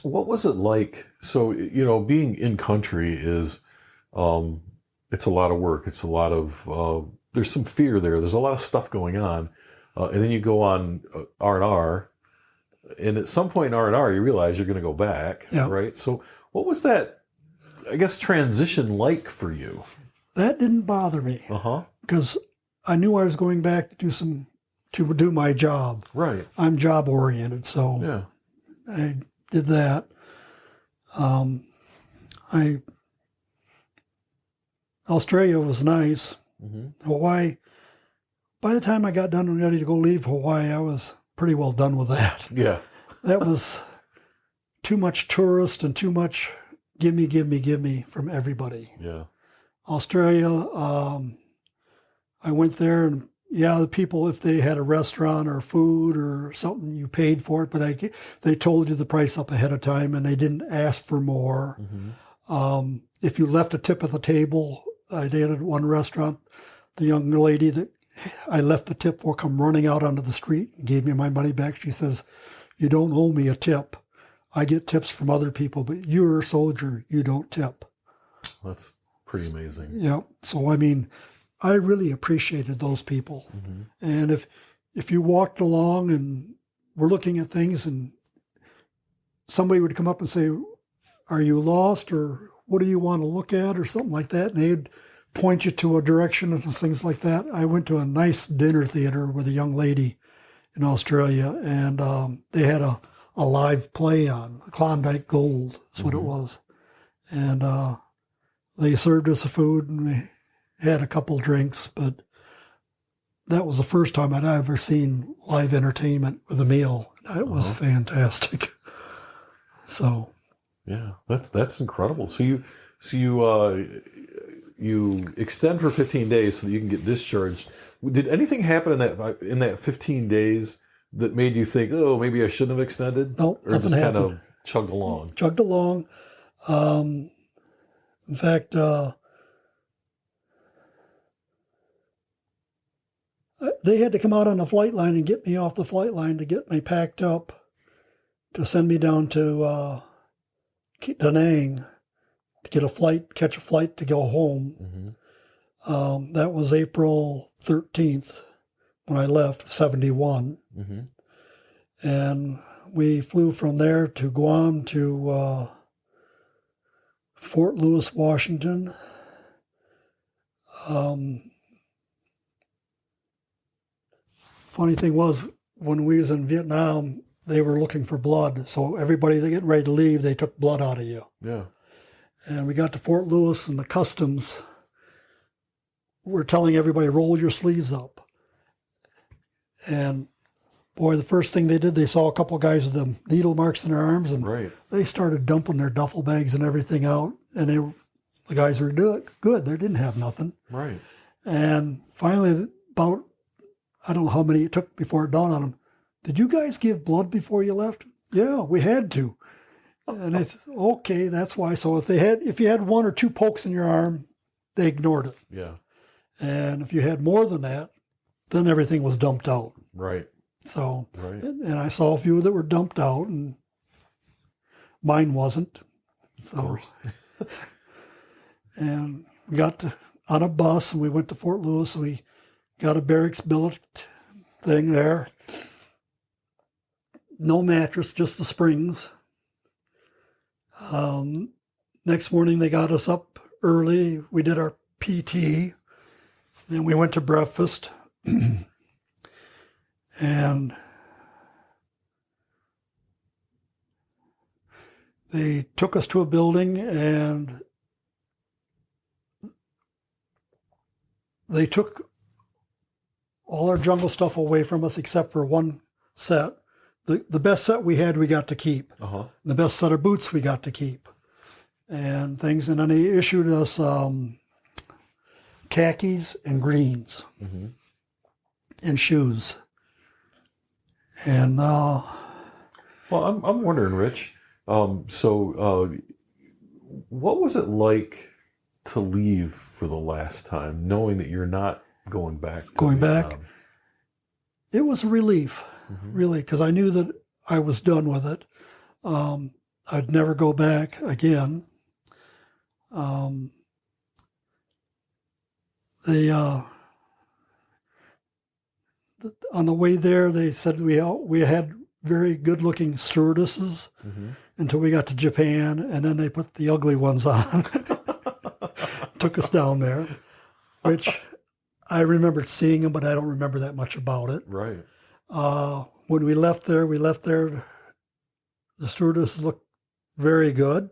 what was it like? So, being in country is, it's a lot of work. It's a lot of, there's some fear there. There's a lot of stuff going on. And then you go on R&R, and at some point in R&R, you realize you're going to go back, right? So what was that, I guess, transition like for you? That didn't bother me. Because I knew I was going back to do my job. Right. I'm job oriented, so I did that. Australia was nice. Hawaii, by the time I got done and ready to go leave Hawaii, I was pretty well done with that. Yeah. That was too much tourist and too much gimme from everybody. Yeah. Australia, I went there and the people, if they had a restaurant or food or something, you paid for it, but they told you the price up ahead of time and they didn't ask for more. If you left a tip at the table, I did at one restaurant, the young lady that I left the tip for come running out onto the street and gave me my money back. She says, "You don't owe me a tip. I get tips from other people, but you're a soldier. You don't tip." That's pretty amazing. Yeah. So, I mean, I really appreciated those people. And if you walked along and were looking at things and somebody would come up and say, "Are you lost?" or "What do you want to look at?" or something like that, and they'd point you to a direction and things like that. I went to a nice dinner theater with a young lady in Australia, and they had a live play on. Klondike Gold is what it was. And they served us the food, and we had a couple drinks, but that was the first time I'd ever seen live entertainment with a meal. It was fantastic. So... yeah, that's incredible. So you extend for 15 days so that you can get discharged. Did anything happen in that 15 days that made you think, oh, maybe I shouldn't have extended? No, or nothing just happened. Kind of chugged along. Chugged along. In fact, they had to come out on the flight line and get me off the flight line to get me packed up to send me down to Da Nang to catch a flight to go home. That was April 13th when I left, 71. And we flew from there to Guam to Fort Lewis, Washington. Funny thing was, when we was in Vietnam, they were looking for blood. So everybody that getting ready to leave, they took blood out of you. Yeah. And we got to Fort Lewis, and the customs were telling everybody, roll your sleeves up. And boy, the first thing they did, they saw a couple of guys with them needle marks in their arms, and they started dumping their duffel bags and everything out. And the guys were good. They didn't have nothing. Right. And finally, about, I don't know how many it took before it dawned on them, did you guys give blood before you left? Yeah, we had to. And it's okay, that's why. So if you had 1 or 2 pokes in your arm, they ignored it. Yeah. And if you had more than that, then everything was dumped out. Right. So, and I saw a few that were dumped out, and mine wasn't. So, of course. And we got on a bus, and we went to Fort Lewis, and we got a barracks billet thing there. No mattress, just the springs. Next morning, they got us up early. We did our PT. Then we went to breakfast. And they took us to a building, and they took all our jungle stuff away from us except for one set. The best set we had, we got to keep. Uh-huh. The best set of boots we got to keep. And things. And then they issued us khakis and greens and shoes. And well, I'm wondering, Rich. So, what was it like to leave for the last time, knowing that you're not going back? Going back, it was a relief, really, because I knew that I was done with it. I'd never go back again. On the way there, they said we had very good-looking stewardesses until we got to Japan, and then they put the ugly ones on. Took us down there, which I remembered seeing them, but I don't remember that much about it. Right. When we left there, the stewardesses looked very good.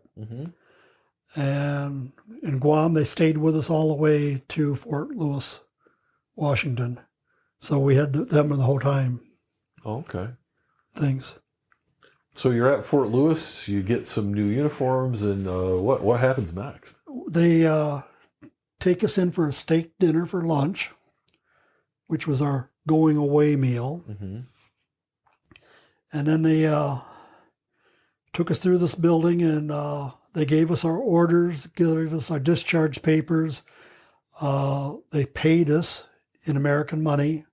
And in Guam, they stayed with us all the way to Fort Lewis, Washington. So we had them the whole time. Oh, okay. Things. So you're at Fort Lewis, you get some new uniforms, and what happens next? They take us in for a steak dinner for lunch, which was our going away meal. And then they took us through this building, and they gave us our orders, gave us our discharge papers. They paid us in American money.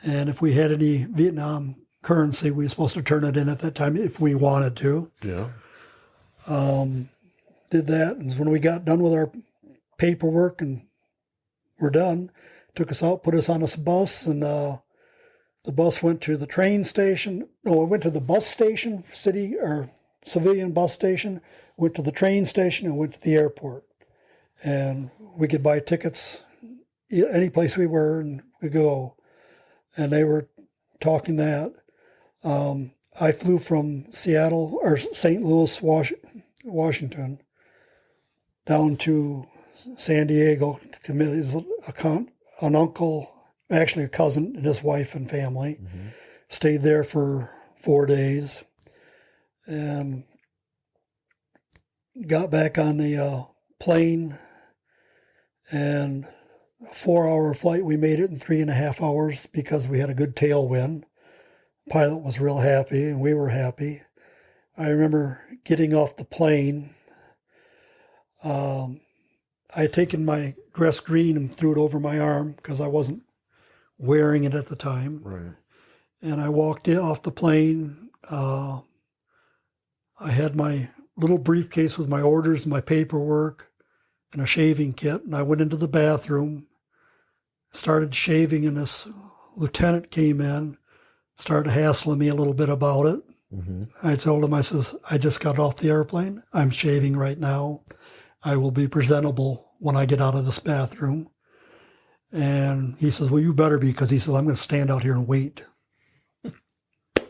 And if we had any Vietnam currency, we were supposed to turn it in at that time if we wanted to. Yeah. Did that. And when we got done with our paperwork and we're done, took us out, put us on a bus, and the bus went to the train station. No, it went to the bus station, city or civilian bus station, went to the train station, and went to the airport. And we could buy tickets any place we were, and we go. And they were talking that. I flew from Seattle or St. Louis, Washington, down to San Diego to meet an uncle, actually a cousin, and his wife and family. Stayed there for 4 days, and got back on the plane. And a 4-hour flight, we made it in 3.5 hours because we had a good tailwind. Pilot was real happy, and we were happy. I remember getting off the plane. I had taken my dress green and threw it over my arm because I wasn't wearing it at the time. Right. And I walked off the plane. I had my little briefcase with my orders and my paperwork and a shaving kit. And I went into the bathroom, started shaving, and this lieutenant came in, started hassling me a little bit about it. I told him, I says, I just got off the airplane. I'm shaving right now. I will be presentable when I get out of this bathroom. And he says, well, you better be, because he says, I'm going to stand out here and wait.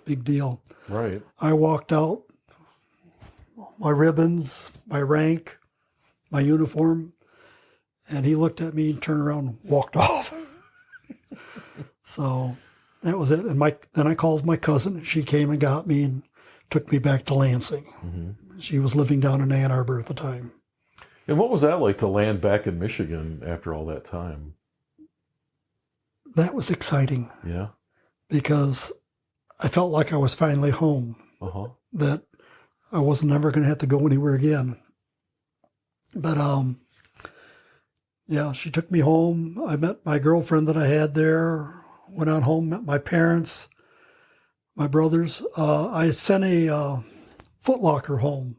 Big deal. Right. I walked out, my ribbons, my rank, my uniform, and he looked at me and turned around and walked off. So that was it. And then I called my cousin. She came and got me and took me back to Lansing. She was living down in Ann Arbor at the time. And what was that like to land back in Michigan after all that time? That was exciting. Yeah. Because I felt like I was finally home. That I wasn't ever going to have to go anywhere again. But yeah, she took me home. I met my girlfriend that I had there. Went on home, met my parents, my brothers. I sent a Foot Locker home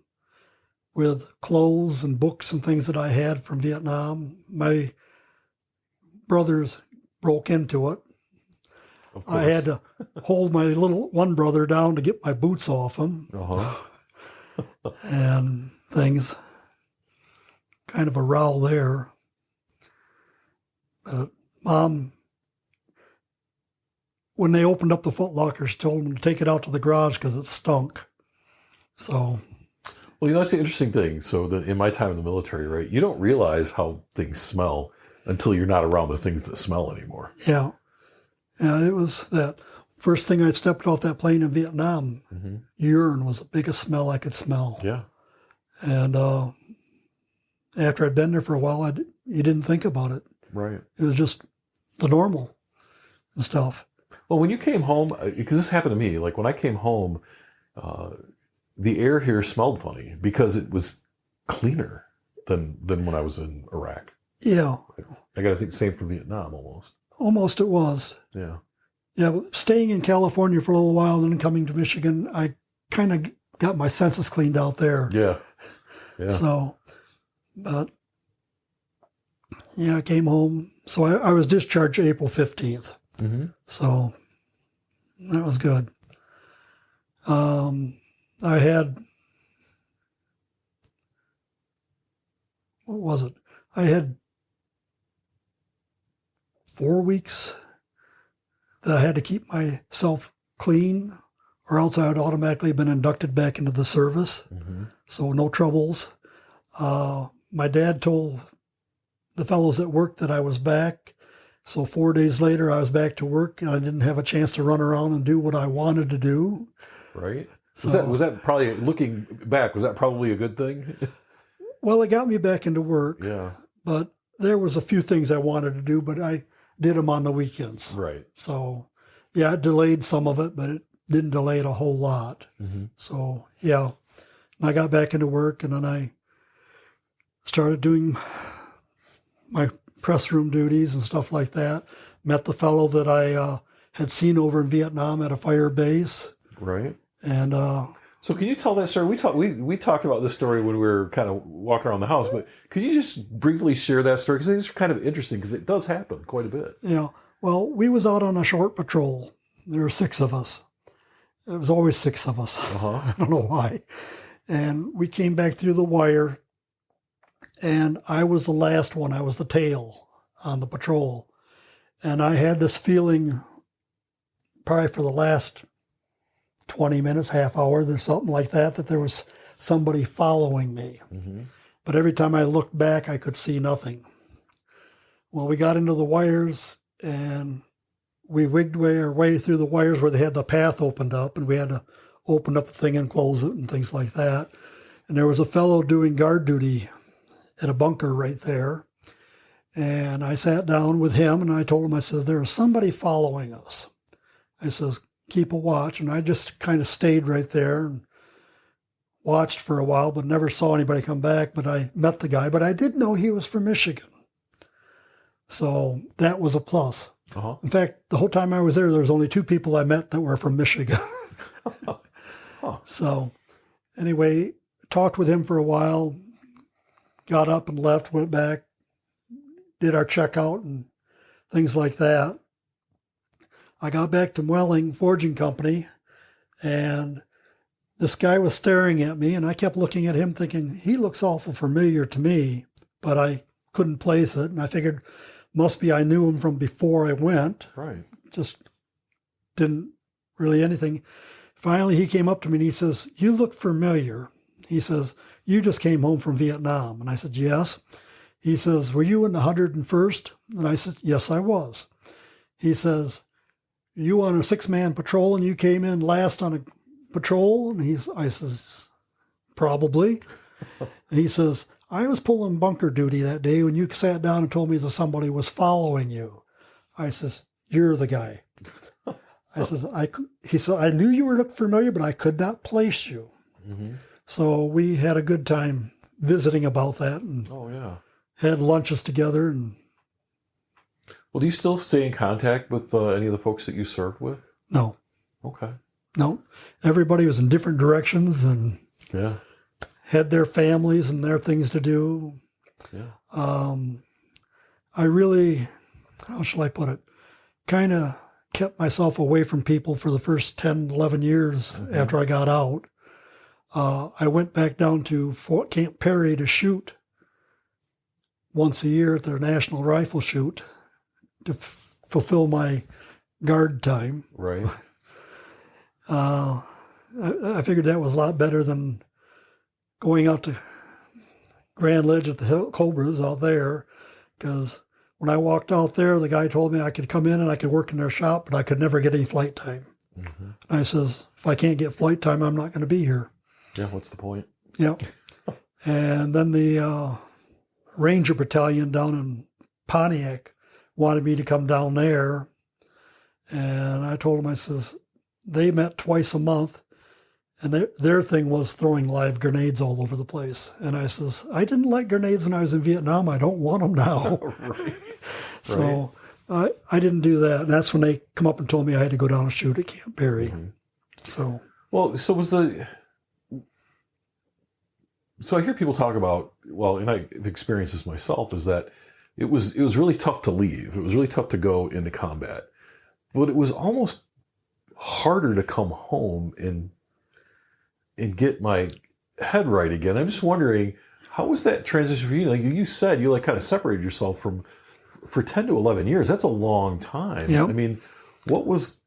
with clothes and books and things that I had from Vietnam. My brothers broke into it. I had to hold my little one brother down to get my boots off him. And things. Kind of a row there. Mom, when they opened up the Foot Locker, she told them to take it out to the garage because it stunk. So, well, that's the interesting thing. So in my time in the military, right, you don't realize how things smell until you're not around the things that smell anymore. Yeah. Yeah, it was that first thing I stepped off that plane in Vietnam. Urine was the biggest smell I could smell. Yeah. And after I'd been there for a while, you didn't think about it. Right. It was just the normal and stuff. Well, when you came home, because this happened to me, like when I came home, the air here smelled funny because it was cleaner than when I was in Iraq. Yeah. I got to think the same for Vietnam almost. Almost it was. Yeah. Yeah, but staying in California for a little while and then coming to Michigan, I kind of got my senses cleaned out there. Yeah. Yeah. So, but, yeah, I came home. So I was discharged April 15th. So that was good. I had, what was it? I had 4 weeks that I had to keep myself clean, or else I had automatically been inducted back into the service. So no troubles. My dad told the fellows at work that I was back. So 4 days later, I was back to work, and I didn't have a chance to run around and do what I wanted to do. Right. So, Was that probably, looking back, was that probably a good thing? well, it got me back into work. Yeah. But there was a few things I wanted to do, but I did them on the weekends. Right. So, yeah, it delayed some of it, but it didn't delay it a whole lot. So, yeah. And I got back into work, and then I started doing my press room duties and stuff like that. Met the fellow that I had seen over in Vietnam at a fire base. Right. And so can you tell that story? We talked about this story when we were kind of walking around the house, but could you just briefly share that story? Because it's kind of interesting because it does happen quite a bit. Yeah. Well, we was out on a short patrol. There were 6 of us. It was always 6 of us. I don't know why. And we came back through the wire, and I was the last one. I was the tail on the patrol. And I had this feeling probably for the last 20 minutes, half hour, there's something like that there was somebody following me. But every time I looked back, I could see nothing. Well, we got into the wires, and we wigged our way through the wires where they had the path opened up, and we had to open up the thing and close it and things like that. And there was a fellow doing guard duty at a bunker right there. And I sat down with him, and I told him, I said, there is somebody following us. I says, keep a watch. And I just kind of stayed right there and watched for a while, but never saw anybody come back. But I met the guy, but I did know he was from Michigan. So that was a plus. In fact, the whole time I was there was only 2 people I met that were from Michigan. So anyway, talked with him for a while, got up and left, went back, did our checkout and things like that. I got back to Welling Forging Company, and this guy was staring at me, and I kept looking at him thinking, he looks awful familiar to me, but I couldn't place it, and I figured must be I knew him from before I went. Right. Just didn't really anything. Finally, he came up to me, and he says, you look familiar. He says, you just came home from Vietnam. And I said, yes. He says, were you in the 101st? And I said, yes, I was. He says, you on a 6-man patrol and you came in last on a patrol? And I says, probably. And he says, I was pulling bunker duty that day when you sat down and told me that somebody was following you. I says, you're the guy. I says, he said, I knew you were looking familiar, but I could not place you. So we had a good time visiting about that, and had lunches together. And well, do you still stay in contact with any of the folks that you served with? No. Okay. No. Everybody was in different directions and had their families and their things to do. I really, how shall I put it, kind of kept myself away from people for the first 10, 11 years after I got out. I went back down to Fort Camp Perry to shoot once a year at their National Rifle Shoot to fulfill my guard time. Right. I figured that was a lot better than going out to Grand Ledge at the Hill Cobras out there, because when I walked out there, the guy told me I could come in and I could work in their shop, but I could never get any flight time. Mm-hmm. And I says, if I can't get flight time, I'm not going to be here. Yeah, what's the point? Yeah. And then the Ranger Battalion down in Pontiac wanted me to come down there. And I told them, I says, they met twice a month. And their thing was throwing live grenades all over the place. And I says, I didn't like grenades when I was in Vietnam. I don't want them now. Right. So I didn't do that. And that's when they come up and told me I had to go down and shoot at Camp Perry. Mm-hmm. So I hear people talk about, well, and I've experienced this myself, is that it was really tough to leave. It was really tough to go into combat. But it was almost harder to come home and get my head right again. I'm just wondering, how was that transition for you? Like you said, you kind of separated yourself for 10 to 11 years. That's a long time. Yep. I mean, what was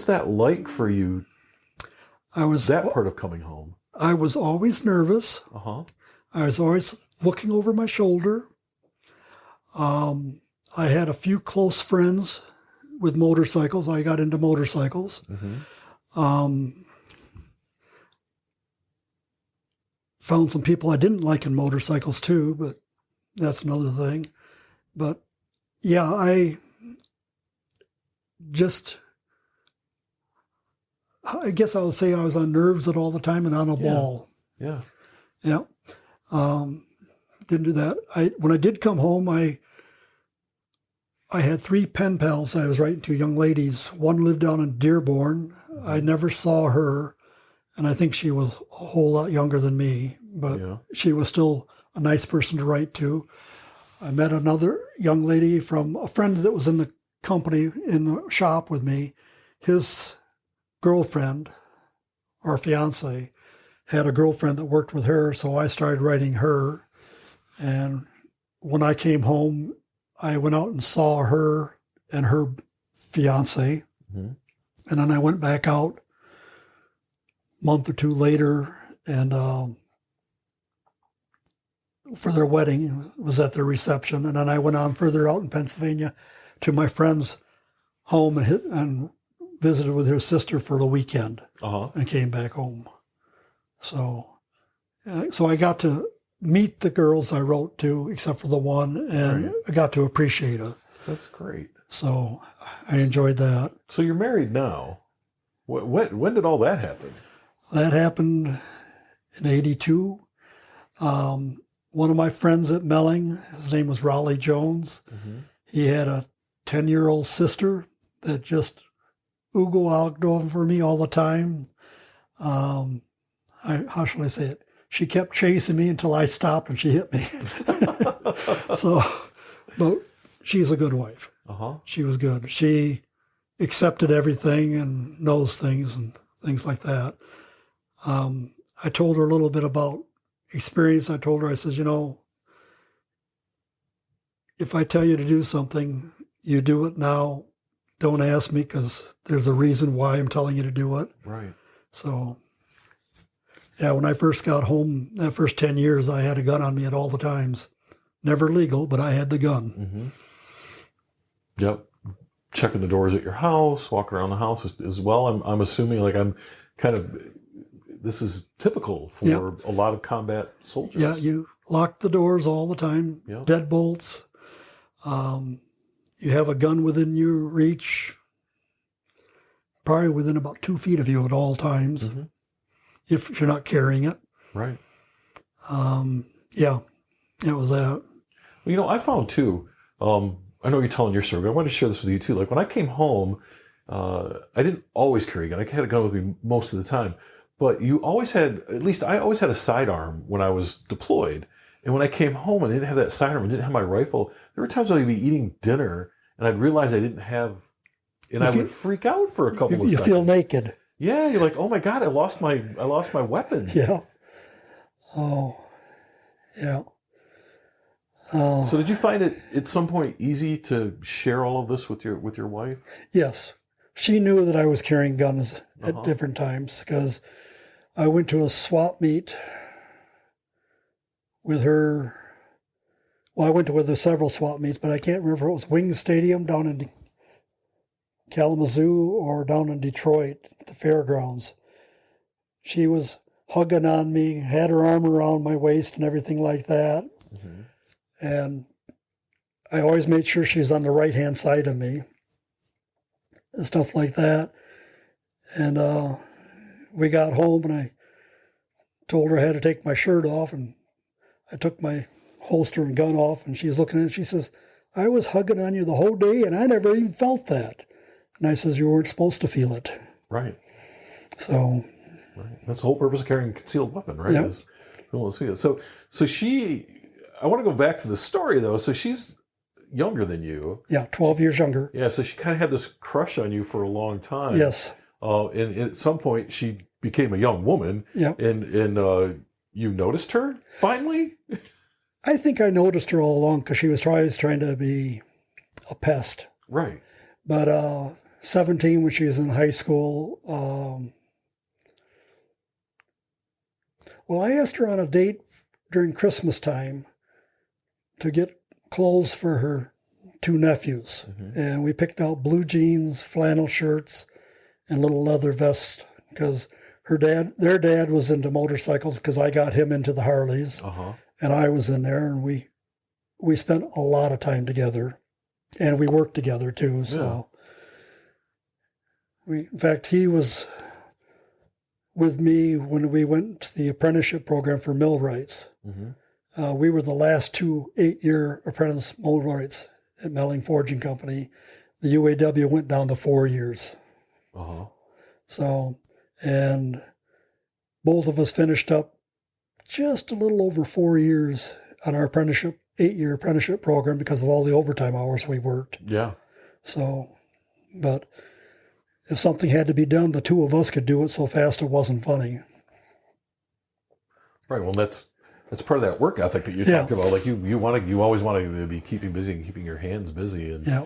that like for you? That part of coming home. I was always nervous. Uh-huh. I was always looking over my shoulder. I had a few close friends with motorcycles. I got into motorcycles. Mm-hmm. Found some people I didn't like in motorcycles too, but that's another thing. But yeah, I guess I would say I was on nerves at all the time and on a ball. Yeah. Yeah. Didn't do that. When I did come home, I had 3 pen pals I was writing to, young ladies. One lived down in Dearborn. I never saw her, and I think she was a whole lot younger than me, but she was still a nice person to write to. I met another young lady from a friend that was in the company, in the shop with me. His girlfriend, or fiance, had a girlfriend that worked with her, so I started writing her. And when I came home, I went out and saw her and her fiance. Mm-hmm. And then I went back out a month or two later, and for their wedding, was at their reception. And then I went on further out in Pennsylvania to my friend's home and visited with her sister for the weekend. Uh-huh. And came back home. So I got to meet the girls I wrote to, except for the one, and I got to appreciate her. That's great. So I enjoyed that. So you're married now. When did all that happen? That happened in 1982. One of my friends at Melling, his name was Raleigh Jones. Mm-hmm. He had a 10-year-old sister that just oogled over me all the time. How shall I say it? She kept chasing me until I stopped and she hit me. But she's a good wife. Uh-huh. She was good. She accepted everything and knows things and things like that. I told her a little bit about experience. I told her, I says, if I tell you to do something, you do it now. Don't ask me, because there's a reason why I'm telling you to do it. Right. So, yeah, when I first got home, that first 10 years, I had a gun on me at all the times. Never legal, but I had the gun. Mm-hmm. Yep. Checking the doors at your house, walk around the house as well. I'm assuming, this is typical for a lot of combat soldiers. Yeah, you lock the doors all the time, deadbolts. You have a gun within your reach, probably within about 2 feet of you at all times, mm-hmm. if you're not carrying it. Right. Yeah, that was that. Well, I found too, I know you're telling your story, but I want to share this with you too. Like when I came home, I didn't always carry a gun. I had a gun with me most of the time. But you always had, at least I always had a sidearm when I was deployed. And when I came home and I didn't have that sidearm, I didn't have my rifle, there were times I'd be eating dinner and I'd realize I didn't have, and I would freak out for a couple of seconds. You feel naked. Yeah, you're like, oh my God, I lost my weapon. Yeah. Oh, yeah. So did you find it at some point easy to share all of this with your wife? Yes. She knew that I was carrying guns at Uh-huh. different times because I went to a swap meet with her. Well, I went to with her several swap meets, but I can't remember if it was Wings Stadium down in Kalamazoo or down in Detroit at the fairgrounds. She was hugging on me, had her arm around my waist and everything like that. Mm-hmm. And I always made sure she was on the right-hand side of me and stuff like that. And we got home and I told her I had to take my shirt off, and I took my holster and gun off, and she's looking at it. She says, I was hugging on you the whole day and I never even felt that. And I says, you weren't supposed to feel it. Right. So. Right. That's the whole purpose of carrying a concealed weapon, right? Yep. Is people see it. So I want to go back to the story though. So she's younger than you. Yeah, 12 years younger. Yeah. So she kind of had this crush on you for a long time. Yes. And at some point she became a young woman. Yeah. And you noticed her finally? I think I noticed her all along because she was trying to be a pest. Right. But 17 when she was in high school, well, I asked her on a date during Christmas time to get clothes for her two nephews. Mm-hmm. And we picked out blue jeans, flannel shirts, and little leather vests because their dad was into motorcycles because I got him into the Harleys. Uh-huh. And I was in there, and we spent a lot of time together, and we worked together too. So, in fact, he was with me when we went to the apprenticeship program for millwrights. Mm-hmm. We were the last 2 8-year apprentice millwrights at Melling Forging Company. The UAW went down to 4 years. Uh-huh. So, and both of us finished up just a little over 4 years on our apprenticeship, 8-year apprenticeship program because of all the overtime hours we worked. Yeah. So, but if something had to be done, the two of us could do it so fast it wasn't funny. Right. Well, that's part of that work ethic that you talked about. Like you always want to be keeping busy and keeping your hands busy. And Yeah.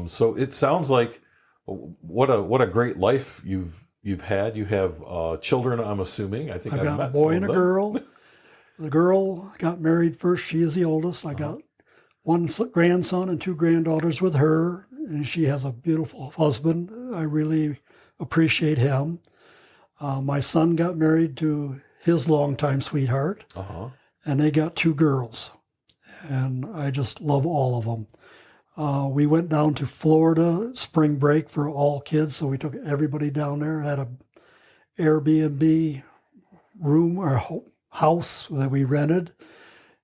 So it sounds like what a great life you've had. You have children, I'm assuming. I think I've I've got met a boy some and a of them. girl. The girl got married first. She is the oldest. I got one grandson and 2 granddaughters with her, and she has a beautiful husband. I really appreciate him. My son got married to his longtime sweetheart, and they got 2 girls, and I just love all of them. We went down to Florida spring break for all kids, so we took everybody down there, had a Airbnb room or house that we rented,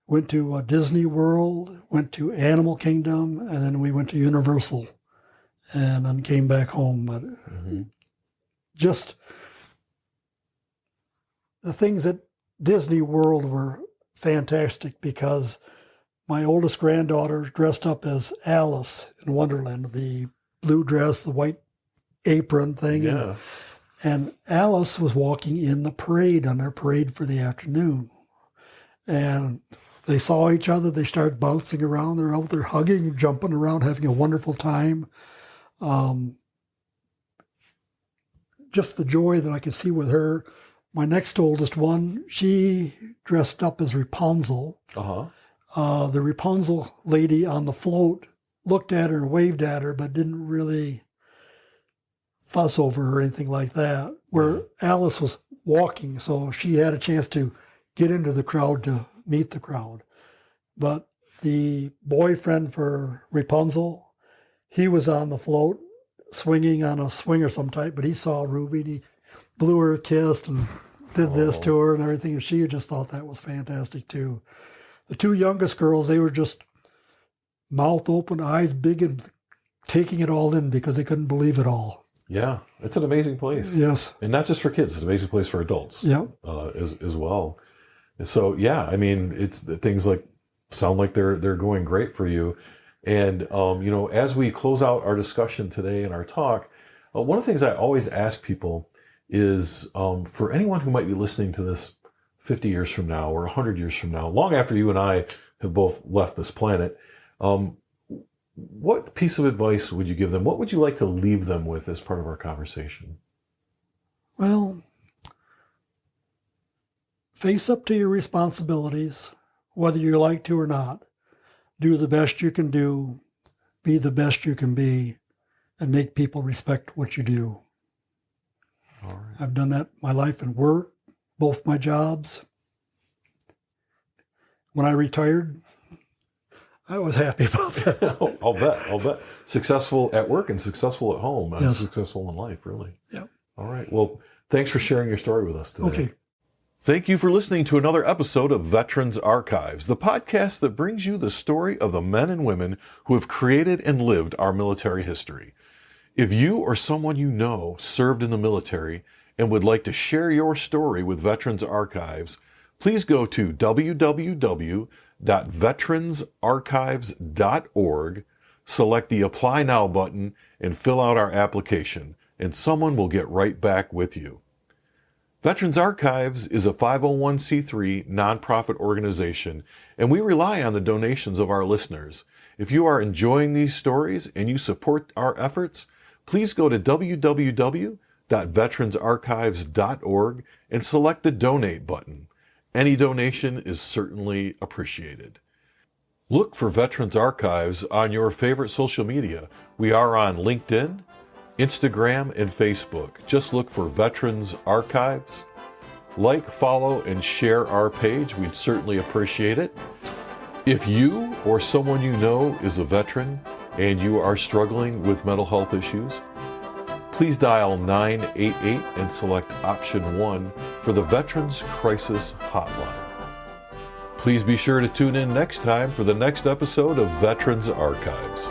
went to Disney World, went to Animal Kingdom, and then we went to Universal, and then came back home. But just the things at Disney World were fantastic because my oldest granddaughter dressed up as Alice in Wonderland, the blue dress, the white apron thing. Yeah. And Alice was walking in the parade on their parade for the afternoon. And they saw each other. They started bouncing around. They're out there hugging and jumping around, having a wonderful time. Just the joy that I could see with her. My next oldest one, she dressed up as Rapunzel. The Rapunzel lady on the float looked at her and waved at her, but didn't really fuss over her or anything like that. Where Alice was walking, so she had a chance to get into the crowd to meet the crowd. But the boyfriend for Rapunzel, he was on the float, swinging on a swing or some type, but he saw Ruby and he blew her a kiss and did this to her and everything. And she just thought that was fantastic too. The 2 youngest girls, they were just mouth open, eyes big, and taking it all in because they couldn't believe it all. Yeah, it's an amazing place. Yes. And not just for kids, it's an amazing place for adults as well. And so, yeah, I mean, it's things like sound like they're going great for you. And, as we close out our discussion today and our talk, one of the things I always ask people is for anyone who might be listening to this 50 years from now or 100 years from now, long after you and I have both left this planet, what piece of advice would you give them? What would you like to leave them with as part of our conversation? Well, face up to your responsibilities, whether you like to or not. Do the best you can do, be the best you can be, and make people respect what you do. All right. I've done that my life and work, both my jobs. When I retired, I was happy about that. I'll bet. Successful at work and successful at home and Yes. successful in life, really. Yep. All right. Well, thanks for sharing your story with us today. Okay. Thank you for listening to another episode of Veterans Archives, the podcast that brings you the story of the men and women who have created and lived our military history. If you or someone you know served in the military and would like to share your story with Veterans Archives, please go to www.veteransarchives.org, select the Apply Now button, and fill out our application, and someone will get right back with you. Veterans Archives is a 501c3 nonprofit organization, and we rely on the donations of our listeners. If you are enjoying these stories and you support our efforts, please go to www.veteransarchives.org and select the Donate button. Any donation is certainly appreciated. Look for Veterans Archives on your favorite social media. We are on LinkedIn, Instagram, and Facebook. Just look for Veterans Archives. Like, follow, and share our page. We'd certainly appreciate it. If you or someone you know is a veteran and you are struggling with mental health issues, please dial 988 and select option 1 for the Veterans Crisis Hotline. Please be sure to tune in next time for the next episode of Veterans Archives.